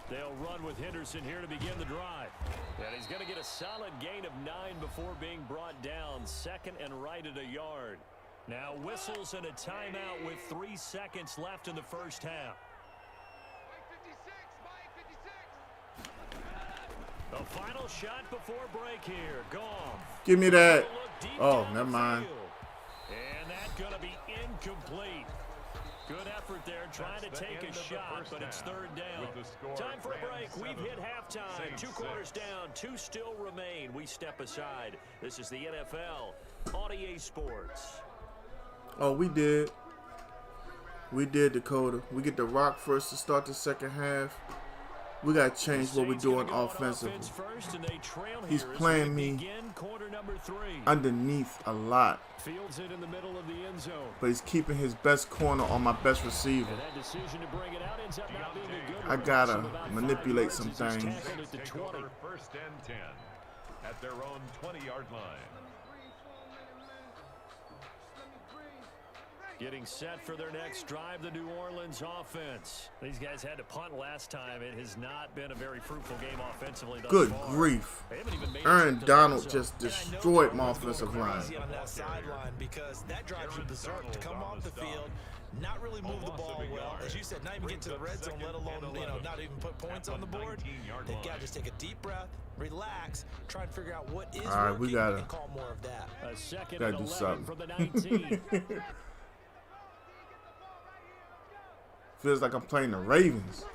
They'll run with Henderson here to begin the drive. And he's going to get a solid gain of 9 before being brought down. 2nd and right at a yard. Now whistles and a timeout with 3 seconds left in the first half. The final shot before break here. Goff. Give me that. Look deep Oh, down never the mind. field. And that's going to be incomplete. Good effort there trying to take a shot, but it's 3rd down. Time for a break. We've hit halftime. 2 quarters down. 2 still remain. We step aside. This is the NFL on EA Sports. Oh, we did. We did, Dakota. We get the rock first to start the second half. We got to change what we're doing offensively. He's playing me underneath a lot. Fields it in the middle of the end zone. But he's keeping his best corner on my best receiver. I got to manipulate some things. First and 10 at their own 20-yard line. Getting set for their next drive, the New Orleans offense. These guys had to punt last time. It has not been a very fruitful game offensively thus Good far. grief. Aaron Donald just destroyed my offensive line. On that sideline because that drives you berserk to come off the field, not really move the ball well. As you said, not even get to the red zone, let alone, not even put points on the board. They've got to just take a deep breath, relax, try and figure out what is working, we gotta, and call more of that. A second gotta and do 11 something. from the 19. Feels like I'm playing the Ravens.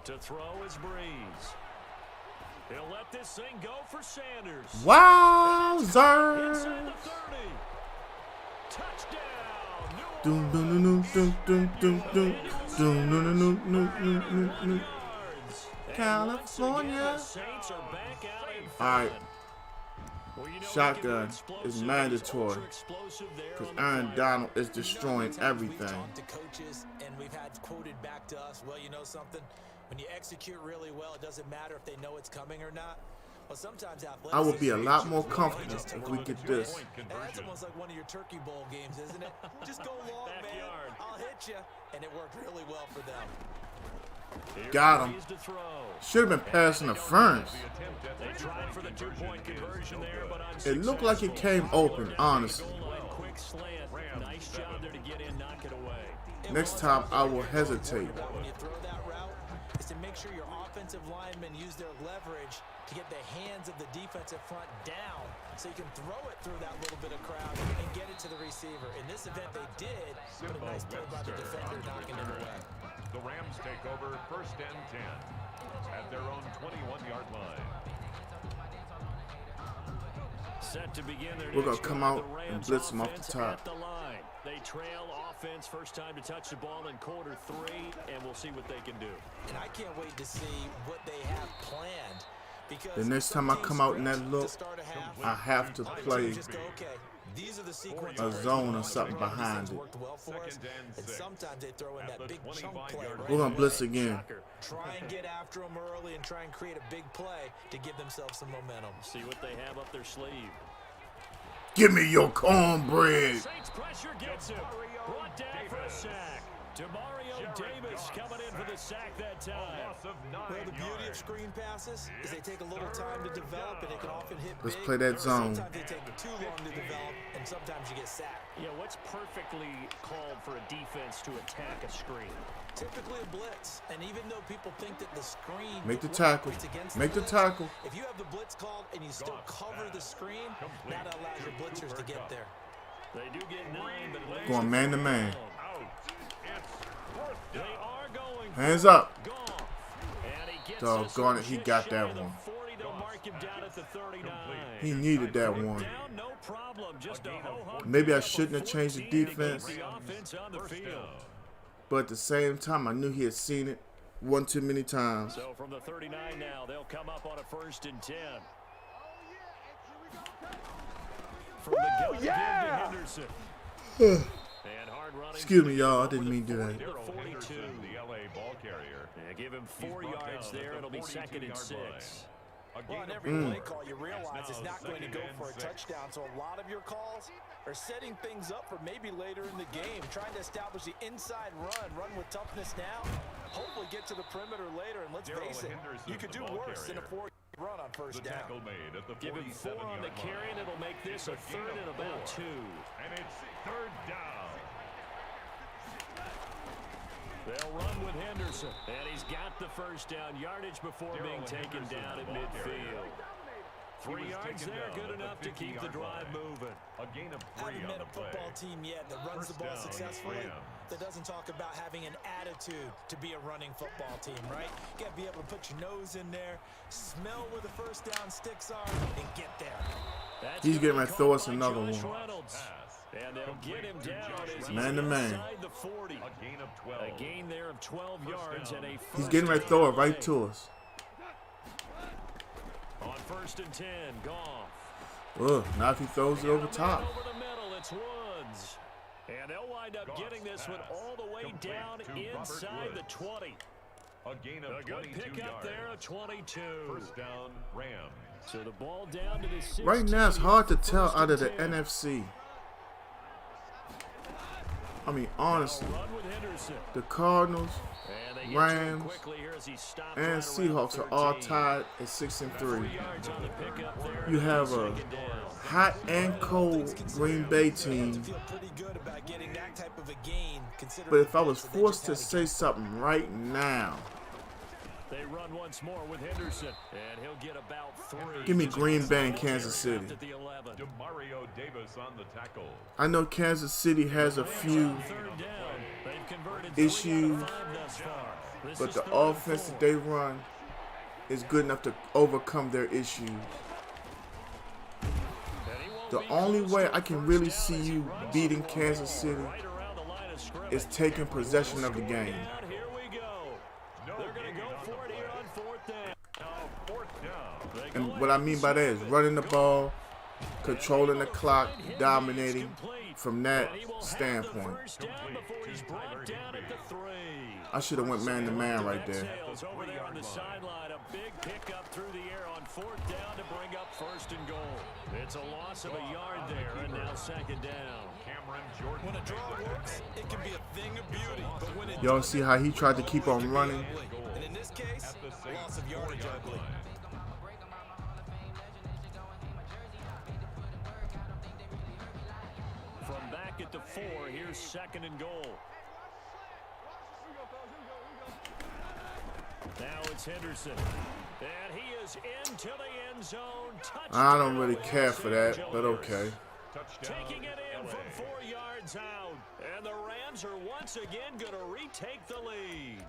To throw is Breeze. He'll let this thing go for Sanders. Wow, Inside Zer. the 30. Touchdown. Doom, doom, doom, doom, doom, doom, doom, doom, doom, doom, doom, doom, doom. California. All right. Shotgun is mandatory because Aaron Donald is destroying everything. To coaches, and we've had quoted back to us, well, you know something? When you execute really well, it doesn't matter if they know it's coming or not. Well, sometimes I would be a lot more comfortable if we get this. That's almost like one of your Turkey Bowl games, isn't it? Just go long, man. I'll hit you. And it worked really well for them. Got him. Should have been pass interference. They tried for the 2-point conversion there, but It looked like it came open, honestly. quick slant. Nice job there to get in, knock it away. Next time I will hesitate. When you throw that route, is to make sure your offensive linemen use their leverage to get the hands of the defensive front down so you can throw it through that little bit of crowd and get it to the receiver. In this event, they did, but a nice play by the defender knocking it away. The Rams take over first and 10 at their own 21-yard line. Set to begin their We're going next to come drive, out the and Rams blitz them off the offense top. at the line. They trail offense first time to touch the ball in quarter 3, and we'll see what they can do. And I can't wait to see what they have planned. Because The next time I come out in that look, I have to play these are the a zone or something behind it. And sometimes they throw in that big chunk play. We're going to blitz again. Try and get after them early and try and create a big play to give themselves some momentum. See what they have up their sleeve. Give me your cornbread. Saints pressure gets him. Brought down for a sack. Demario Davis coming in for the sack that time. Well, the beauty of screen passes is they take a little time to develop, and they can often hit Let's big. play that zone. Sometimes they take too long to develop, and sometimes you get sacked. Yeah, what's perfectly called for a defense to attack a screen? Typically a blitz, and even though people think that the screen Make the tackle. Make the tackle. if you have the blitz called and you still cover the screen, that allows your blitzers to get there. They do get 9, but it leaves Going man to man. They are going Hands up. Goff. And he gets Doggone us it, he just got shy that of the one. 40. They'll mark him down at the 39. He needed that one. Down, no problem. Just a ho-hum. Maybe I shouldn't have changed the 14 to keep defense. the offense on the field. But at the same time, I knew he had seen it one too many times. So from the 39 now, they'll come up on a 1st and 10. From the gun to Henderson. And hard running. Excuse me, y'all. I didn't mean to do that. Daryl Henderson, the LA ball carrier. Yeah, give him 4 yards there. It'll be 2nd and 6. Well, on every play call, you realize it's not going to go for a touchdown. So a lot of your calls are setting things up for maybe later in the game, trying to establish the inside run with toughness now, hopefully get to the perimeter later. And let's face it, you could do worse than a 4 run on first down. Made at the Give him 4 on the carry, and it'll make this a 3rd and about 2. And it's 3rd down. They'll run with Henderson, and he's got the first down yardage before being taken down at midfield. 3 yards there, good enough to keep the drive moving. A gain of 3 Haven't on met the a play. football team yet that runs the ball First down, successfully, Rams. that doesn't talk about having an attitude to be a running football team, right? You got to be able to put your nose in there, smell where the first down sticks are, and get there. That's He's gonna getting be ready to throw caught us by another Josh one. Reynolds. Pass. And they'll get him down as Man to man. inside the 40. A gain of 12. A gain there of 12 yards and a He's getting ready to throw it right to us. On 1st and 10, Goff. Ugh, now if he throws it over top. Over the middle, it's Woods. And they'll wind up getting this one all the way down inside the 20. A gain of A good 22 pick up yards. there, a 22. First down, Rams. So the ball down to the 16. Right now it's hard to tell out of the NFC. I mean, honestly, Run with Henderson. the Cardinals, And they get to him Rams, quickly here as he stopped and right Seahawks around are all 13. tied at 6 and 3. 3 yards on the pickup there. You have a Second down. hot and cold Green Bay team. But if I was forced to say something right now, They run once more with Henderson, and he'll get about 3. give me Green Bay and Kansas City. At the 11. Demario Davis on the tackle. I know Kansas City has a few Third down. They've converted issues, 3 out of 5 thus far. This but is the 3rd and offense 4. that they run is good enough to overcome their issues. And he won't The be only close way to I a can first really down see as he you runs beating the Kansas ball City right around the line of scrimmage. is taking possession of the game. Down, here we go. They're going to go for it here on 4th down. Now, fourth down. They go And what I mean by that is running the ball, controlling the clock, dominating from that And he will have the standpoint. first down before he's brought down at the 3. I should have went man to man right there. Tails over there on the sideline. A big pickup through the air on 4th down to bring up 1st and goal. It's a loss of a yard there, and now 2nd down. Cameron Jordan. When a draw works, it can be a thing of beauty. But when it Y'all see how he tried to keep on running? and in this case, At the loss of yardage ugly. From back at the 4, here's 2nd and goal. Now it's Henderson. And he is into the end zone. I don't really care for that, but okay. Touchdown. Taking it in LA. from 4 yards out. And the Rams are once again going to retake the lead.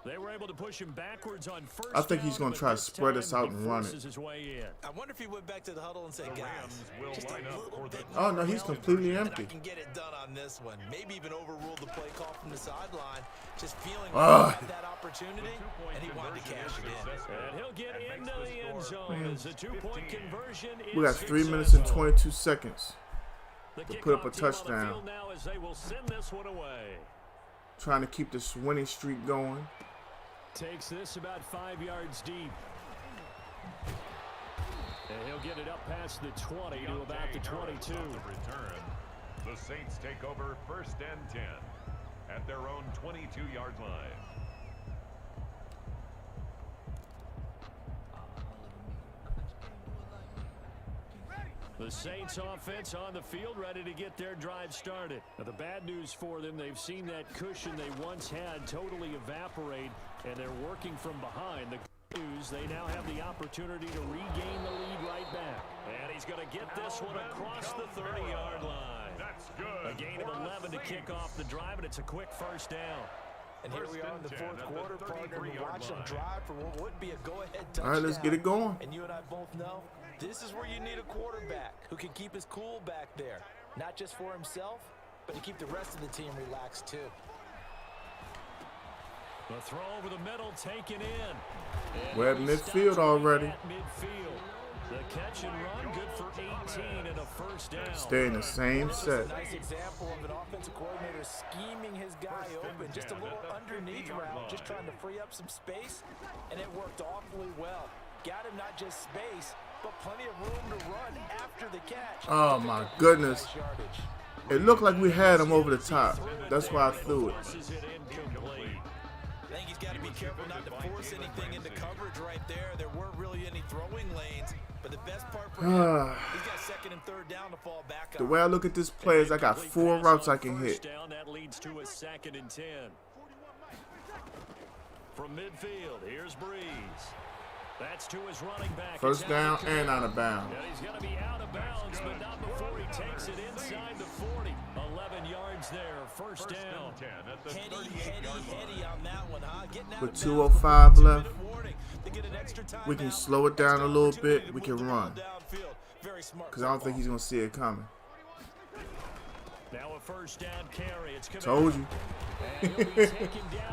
They were able to push him backwards on 1st I think he's down, gonna but try to this spread time us out he and run forces his way in. I wonder if he went back to the huddle and said, The guys, Rams will just a line up little for the bit Oh, more no, he's help, completely and empty. I can get it done on this one. Maybe even overrule the play call from the sideline. Just feeling Ah. like he had that opportunity, and he wanted to cash it in. And he'll get into the end zone as a 2-point conversion is We got 3 minutes and successful. 22 seconds The to put up a kickoff team on the touchdown. field now as they will send this one away. Trying to keep this winning streak going. Takes this about 5 yards deep. And he'll get it up past the 20 to about the 22. On the return. The Saints take over 1st and 10 at their own 22-yard line. The Saints offense on the field ready to get their drive started. Now the bad news for them, they've seen that cushion they once had totally evaporate, and they're working from behind. The good news, they now have the opportunity to regain the lead right back. And he's going to get this one across the 30-yard line. That's good. A gain of 11 to kick off the drive, and it's a quick first down. And here we are in the 4th quarter, partner. We watch them drive for what would be a go-ahead touchdown. All right, let's get it going. And you and I both know this is where you need a quarterback who can keep his cool back there. Not just for himself, but to keep the rest of the team relaxed too. The throw over the middle taken in. And We're at he midfield stops already. At midfield. The catch and run good for 18 and a first down. Stay in the same This is set. a nice example of an offensive coordinator scheming his guy open. Just a little underneath route, just trying to free up some space, and it worked awfully well. Got him not just space, but plenty of room to run after the catch. Oh my goodness. It looked like we had him over the top. That's why I threw it. Forces it incomplete. I think he's got to be careful not to force anything into coverage right there. There weren't really any throwing lanes, but the best part for him, he's got 2nd and 3rd down to fall back The on. way I look at this play is I got 4 routes I can First hit. down, that leads to a 2nd and 10. From midfield, here's Breeze. That's to his running back. First It's down out of and out of And bounds. he's going to be out of bounds, but not before he takes it inside the 40. 11 yards there, first down. 10 at the Heady 38-yard line. on that one, huh? Getting out With of bounds 2:05 before left, the 2-minute warning. To get an extra we can timeout, slow it down a extra little opportunity bit. to We move can the ball run. downfield. Very smart. Because I don't think he's going to see it coming. Now a first down carry. It's Told you.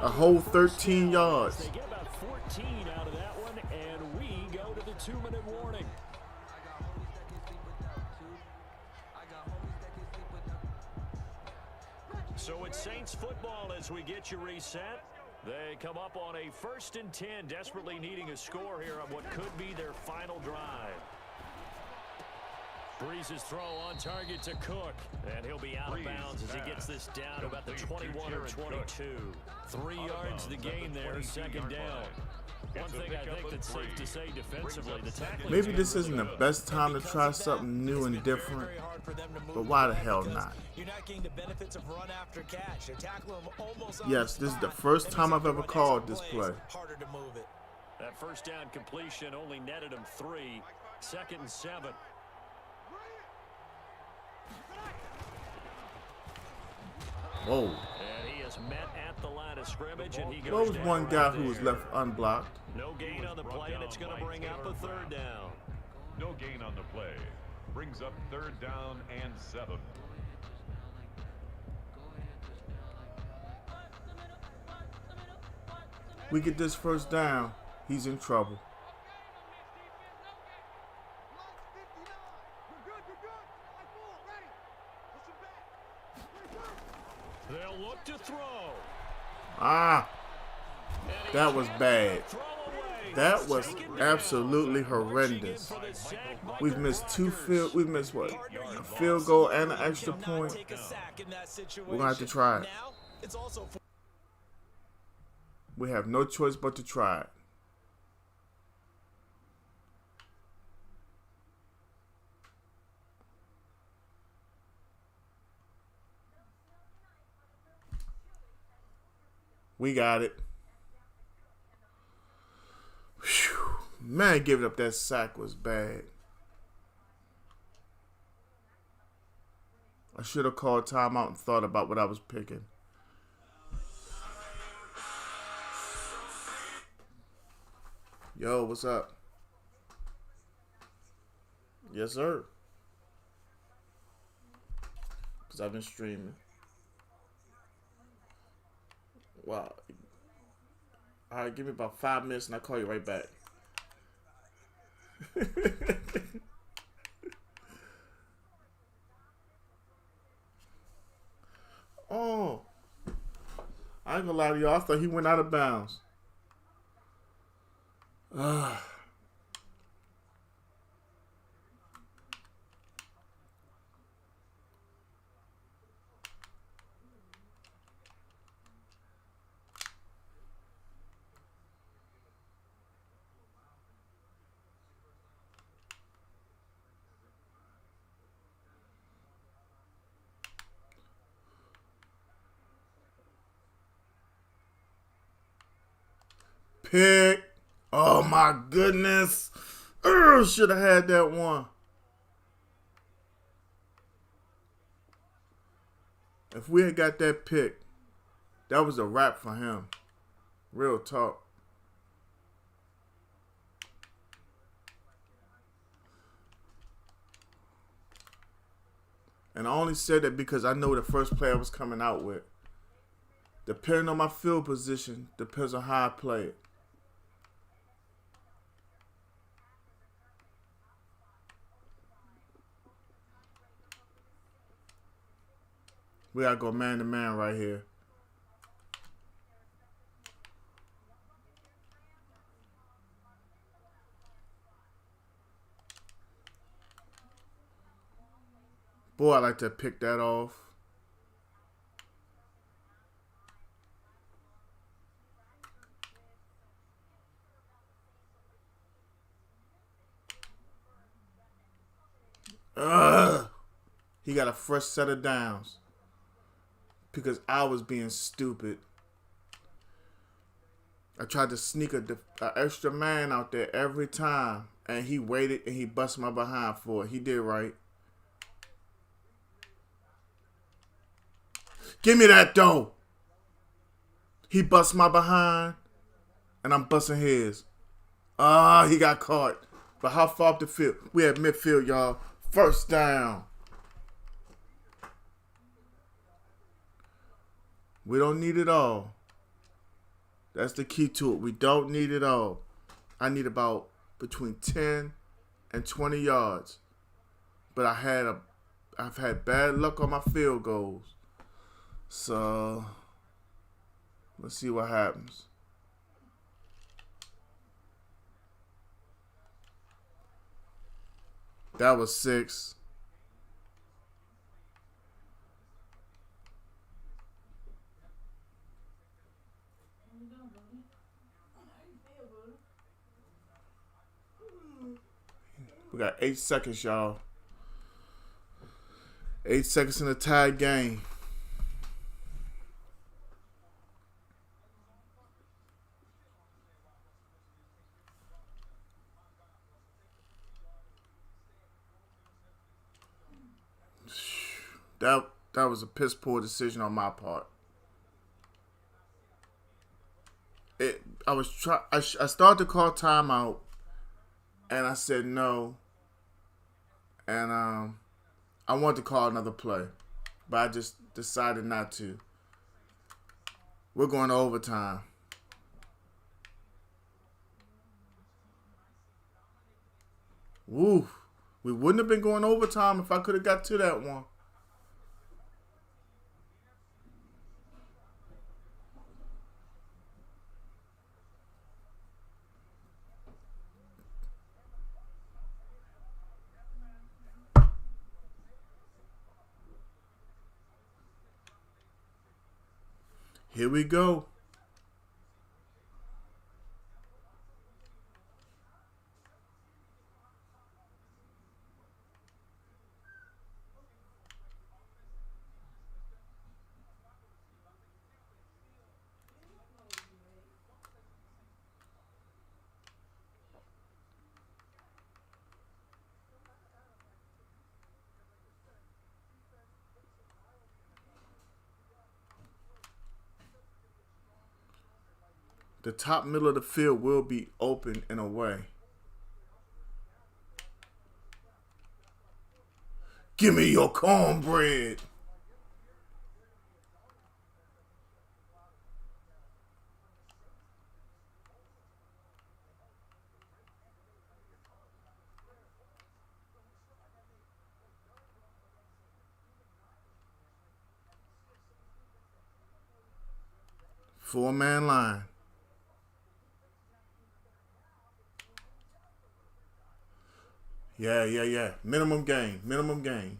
A whole 13 yards. They get about 14 out of that one, and we go to the 2-minute warning. So it's Saints football as we get you reset. They come up on a 1st and 10, desperately needing a score here on what could be their final drive. Breeze's throw on target to Cook, and he'll be out of bounds as he gets this down to about the 21 or 22. 3 yards the gain there, 2nd down. One thing I think that's safe to say defensively, the tackling. Maybe this isn't the best time to try something new and different, but why the hell not? Yes, this is the first time I've ever called this play. That first down completion only netted him 3. 2nd and 7. Whoa. And he is met at the line of scrimmage, and he goes What was down one guy right who was there. left unblocked? No gain on the play, and it's going to bring up a 3rd down. No gain on the play. Brings up 3rd down and 7. We get this first down, he's in trouble. They'll look to throw. Ah, that was bad. That was absolutely horrendous. We've missed we've missed what? A field goal and an extra point. We're gonna have to try it. We have no choice but to try it. We got it. Whew. Man, giving up that sack was bad. I should have called timeout and thought about what I was picking. Yo, what's up? Yes, sir. Because I've been streaming. Wow. All right, give me about 5 minutes and I'll call you right back. Oh. I ain't gonna lie to y'all. I thought he went out of bounds. Pick. Oh my goodness. Should have had that one. If we had got that pick, that was a wrap for him. Real talk. And I only said that because I know the first play I was coming out with. Depending on my field position, depends on how I play it. We gotta go man to man right here. Boy, I like to pick that off. He got a fresh set of downs. Because I was being stupid. I tried to sneak an extra man out there every time. And he waited and he busted my behind for it. He did right. Give me that though. He bust my behind. And I'm busting his. Ah, he got caught. But how far up the field? We at midfield, y'all. First down. We don't need it all. That's the key to it. We don't need it all. I need about between 10 and 20 yards. But I've had bad luck on my field goals. So let's see what happens. That was 6. We got 8 seconds, y'all. 8 seconds in a tied game. That was a piss poor decision on my part. I started to call timeout, and I said no. And I wanted to call another play, but I just decided not to. We're going to overtime. Woo! We wouldn't have been going overtime if I could have got to that one. Here we go. The top middle of the field will be open in a way. Give me your cornbread. Four-man line. Yeah. Minimum gain.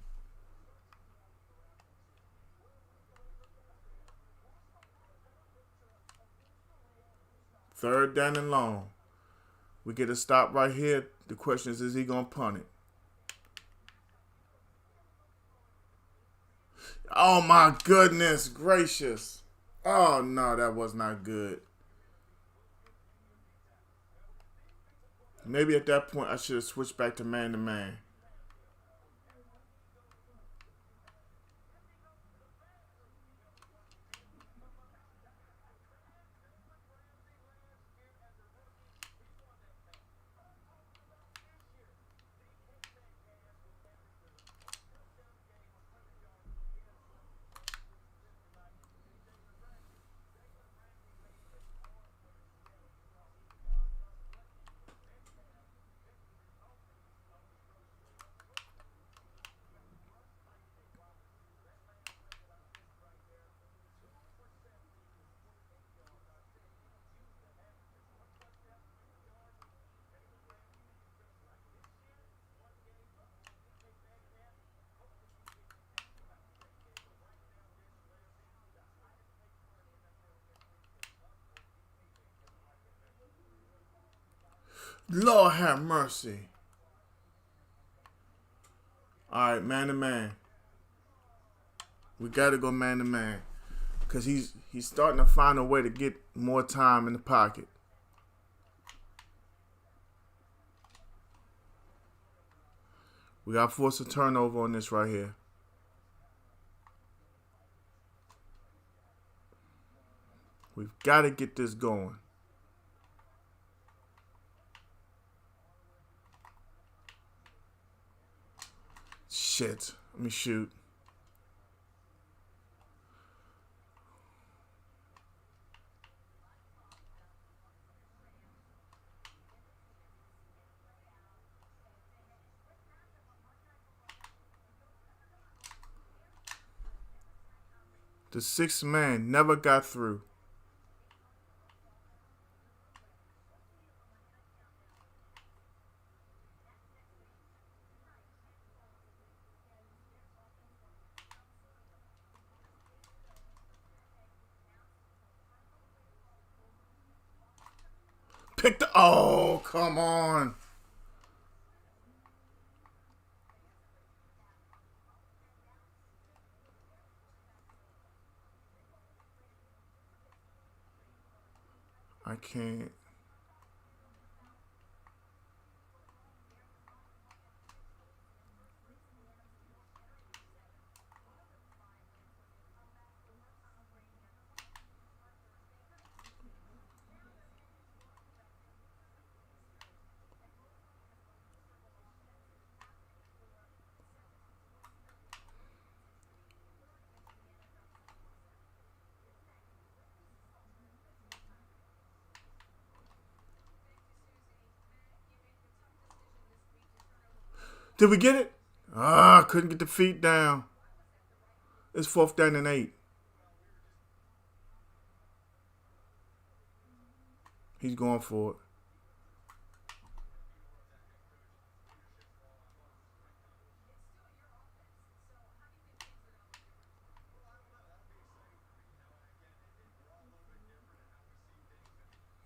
Third down and long. We get a stop right here. The question is he going to punt it? Oh, my goodness gracious. Oh, no, that was not good. Maybe at that point I should have switched back to man-to-man. Lord have mercy. All right, man-to-man. We got to go man-to-man. Because he's starting to find a way to get more time in the pocket. We got to force a turnover on this right here. We've got to get this going. shit. Let me shoot. The sixth man never got through. Pick the... Oh, come on. I can't. Did we get it? Ah, couldn't get the feet down. It's 4th down and 8. He's going for it.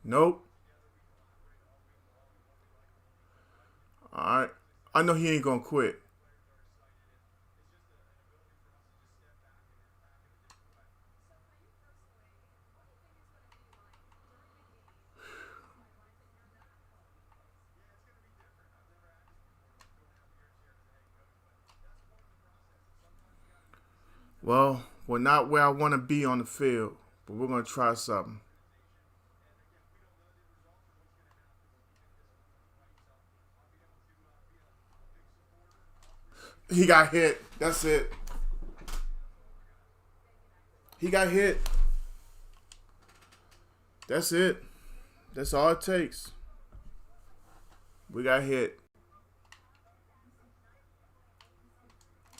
Nope. All right. I know he ain't going to quit. Well, we're not where I want to be on the field, but we're going to try something. He got hit. That's it. He got hit. That's it. That's all it takes. We got hit.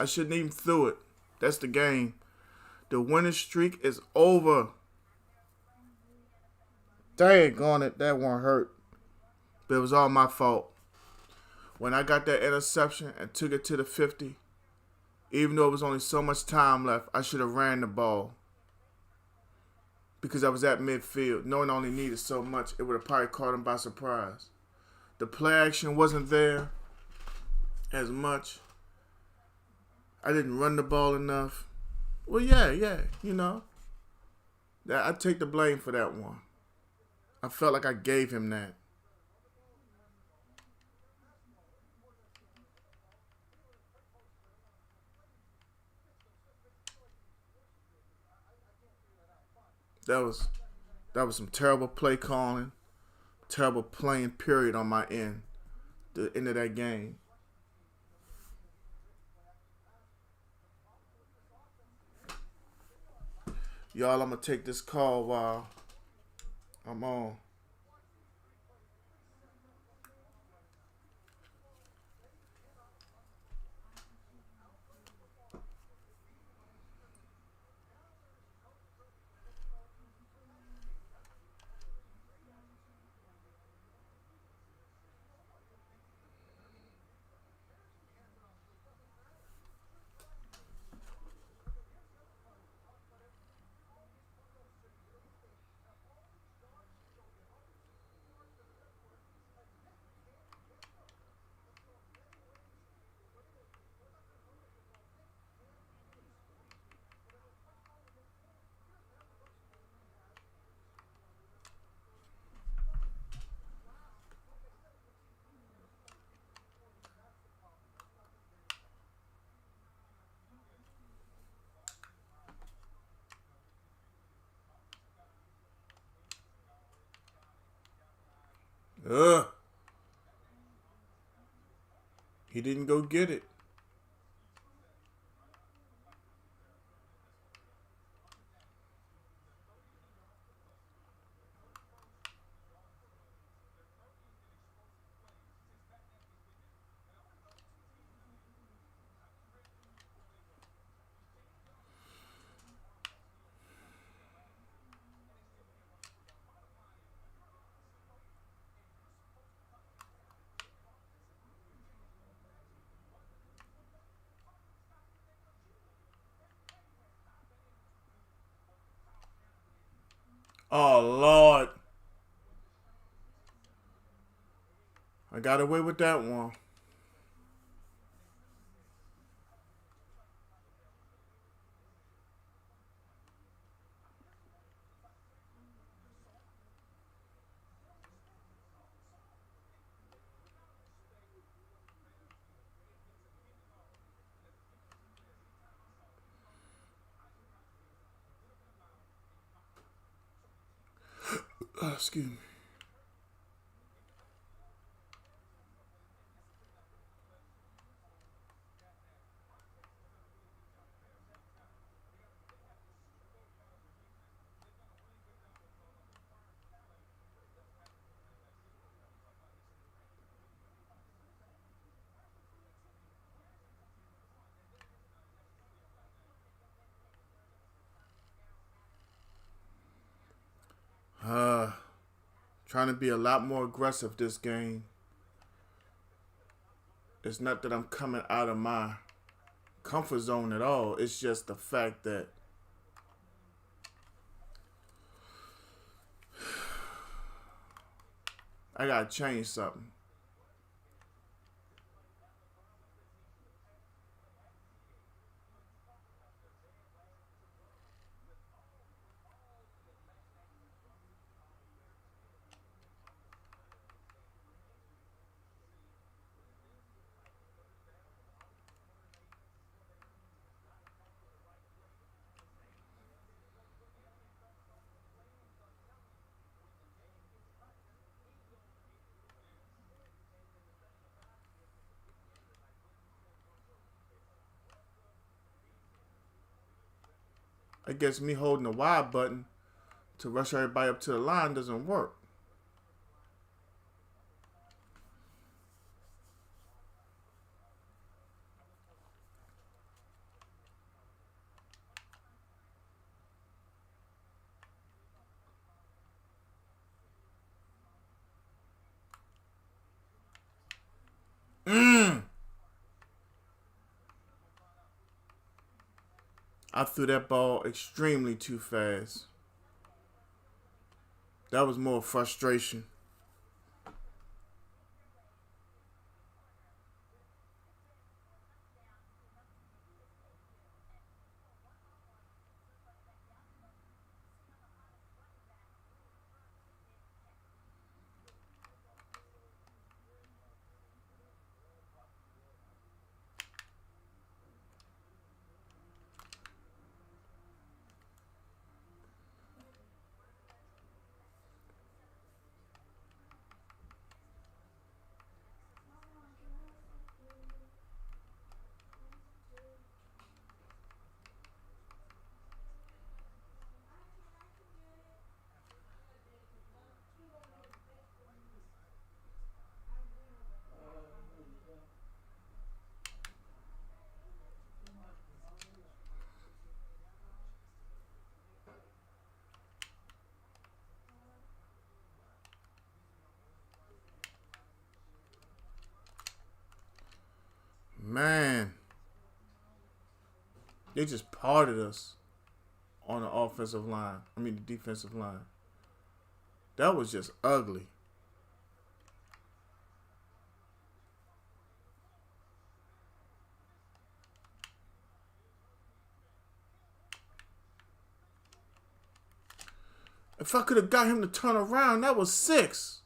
I shouldn't even threw it. That's the game. The winning streak is over. Dang it. That one hurt. But it was all my fault. When I got that interception and took it to the 50, even though it was only so much time left, I should have ran the ball. Because I was at midfield. Knowing I only needed so much, it would have probably caught him by surprise. The play action wasn't there as much. I didn't run the ball enough. Well, yeah, you know. I take the blame for that one. I felt like I gave him that. That was some terrible play calling, terrible playing period on my end. The end of that game. Y'all, I'm going to take this call while I'm on. He didn't go get it. Oh, Lord. I got away with that one. Excuse me. Trying to be a lot more aggressive this game. It's not that I'm coming out of my comfort zone at all. It's just the fact that I gotta change something. I guess me holding the Y button to rush everybody up to the line doesn't work. I threw that ball extremely too fast. That was more frustration. Man, they just parted us on the offensive line. I mean, the defensive line. That was just ugly. If I could have got him to turn around, that was 6.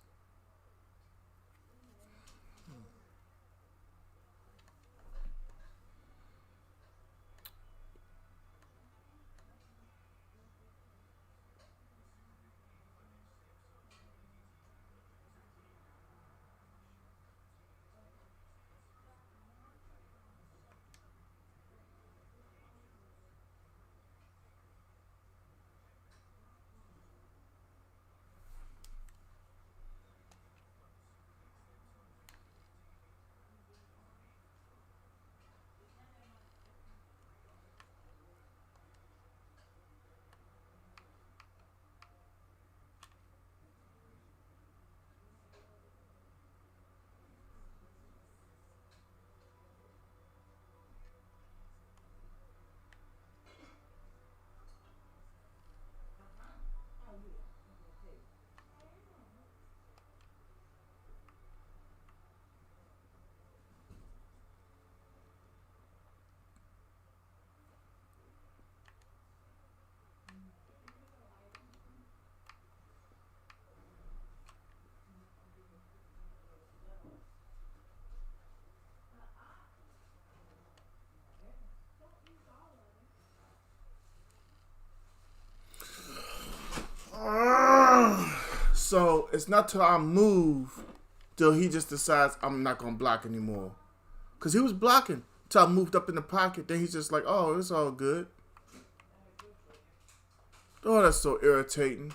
it's not till I move till he just decides I'm not gonna block anymore. Cause he was blocking till I moved up in the pocket. Then he's just like, oh, it's all good. Oh, that's so irritating.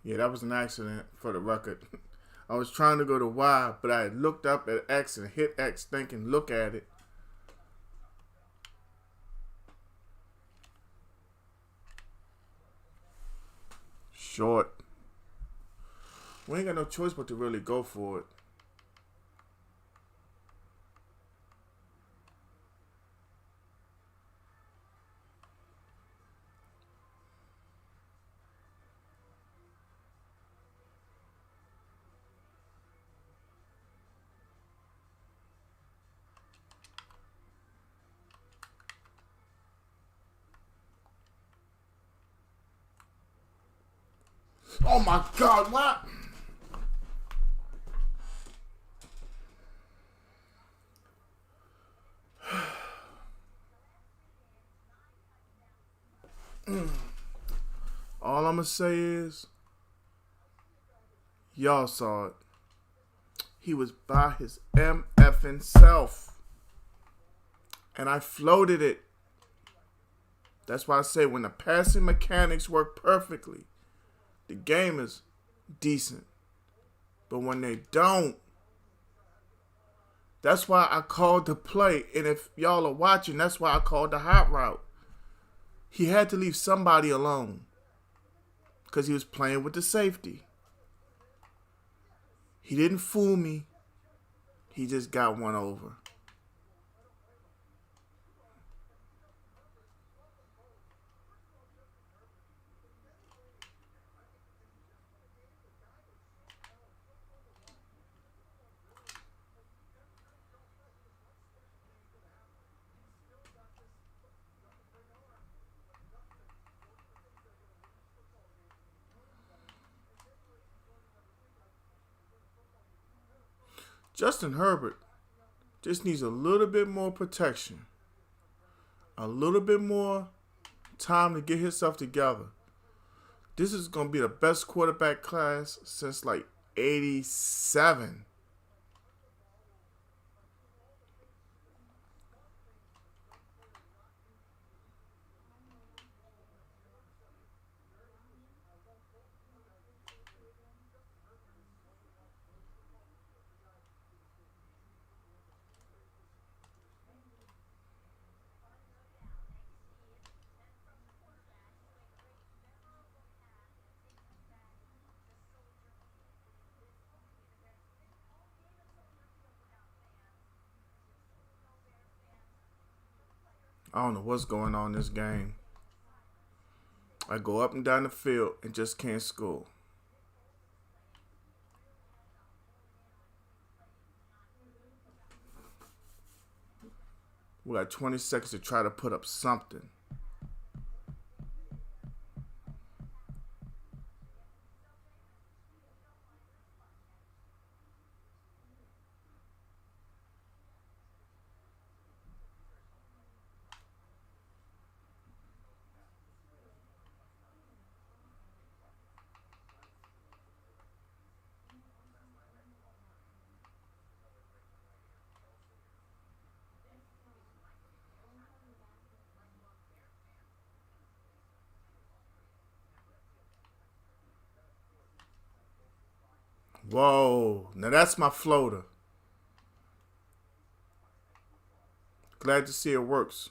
Yeah, that was an accident for the record. I was trying to go to Y, but I had looked up at X and hit X thinking, look at it. Short. We ain't got no choice but to really go for it. Oh my God, what? All I'm going to say is, y'all saw it. He was by his MFing self. And I floated it. That's why I say when the passing mechanics work perfectly, the game is decent. But when they don't, that's why I called the play. And if y'all are watching, that's why I called the hot route. He had to leave somebody alone because he was playing with the safety. He didn't fool me. He just got one over. Justin Herbert just needs a little bit more protection. A little bit more time to get himself together. This is going to be the best quarterback class since like 87. I don't know what's going on in this game. I go up and down the field and just can't score. We got 20 seconds to try to put up something. Whoa, now that's my floater. Glad to see it works.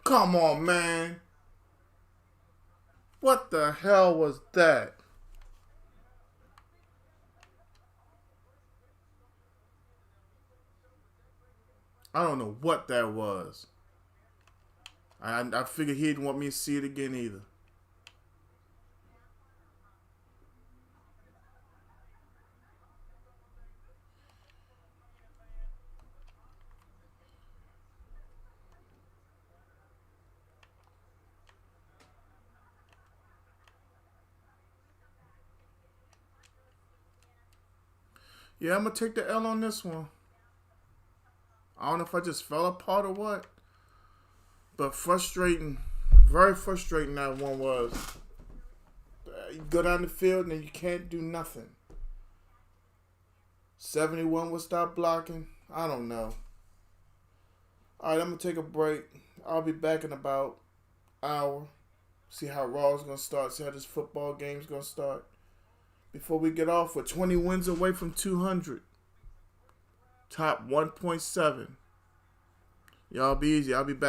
Come on, man. What the hell was that? I don't know what that was. I figured he didn't want me to see it again either. Yeah, I'm going to take the L on this one. I don't know if I just fell apart or what. But frustrating. Very frustrating that one was. You go down the field and you can't do nothing. 71 will stop blocking. I don't know. Alright, I'm going to take a break. I'll be back in about an hour. See how Raw's going to start. See how this football game's going to start. Before we get off, we're 20 wins away from 200. top 1.7. Y'all be easy. I'll be back.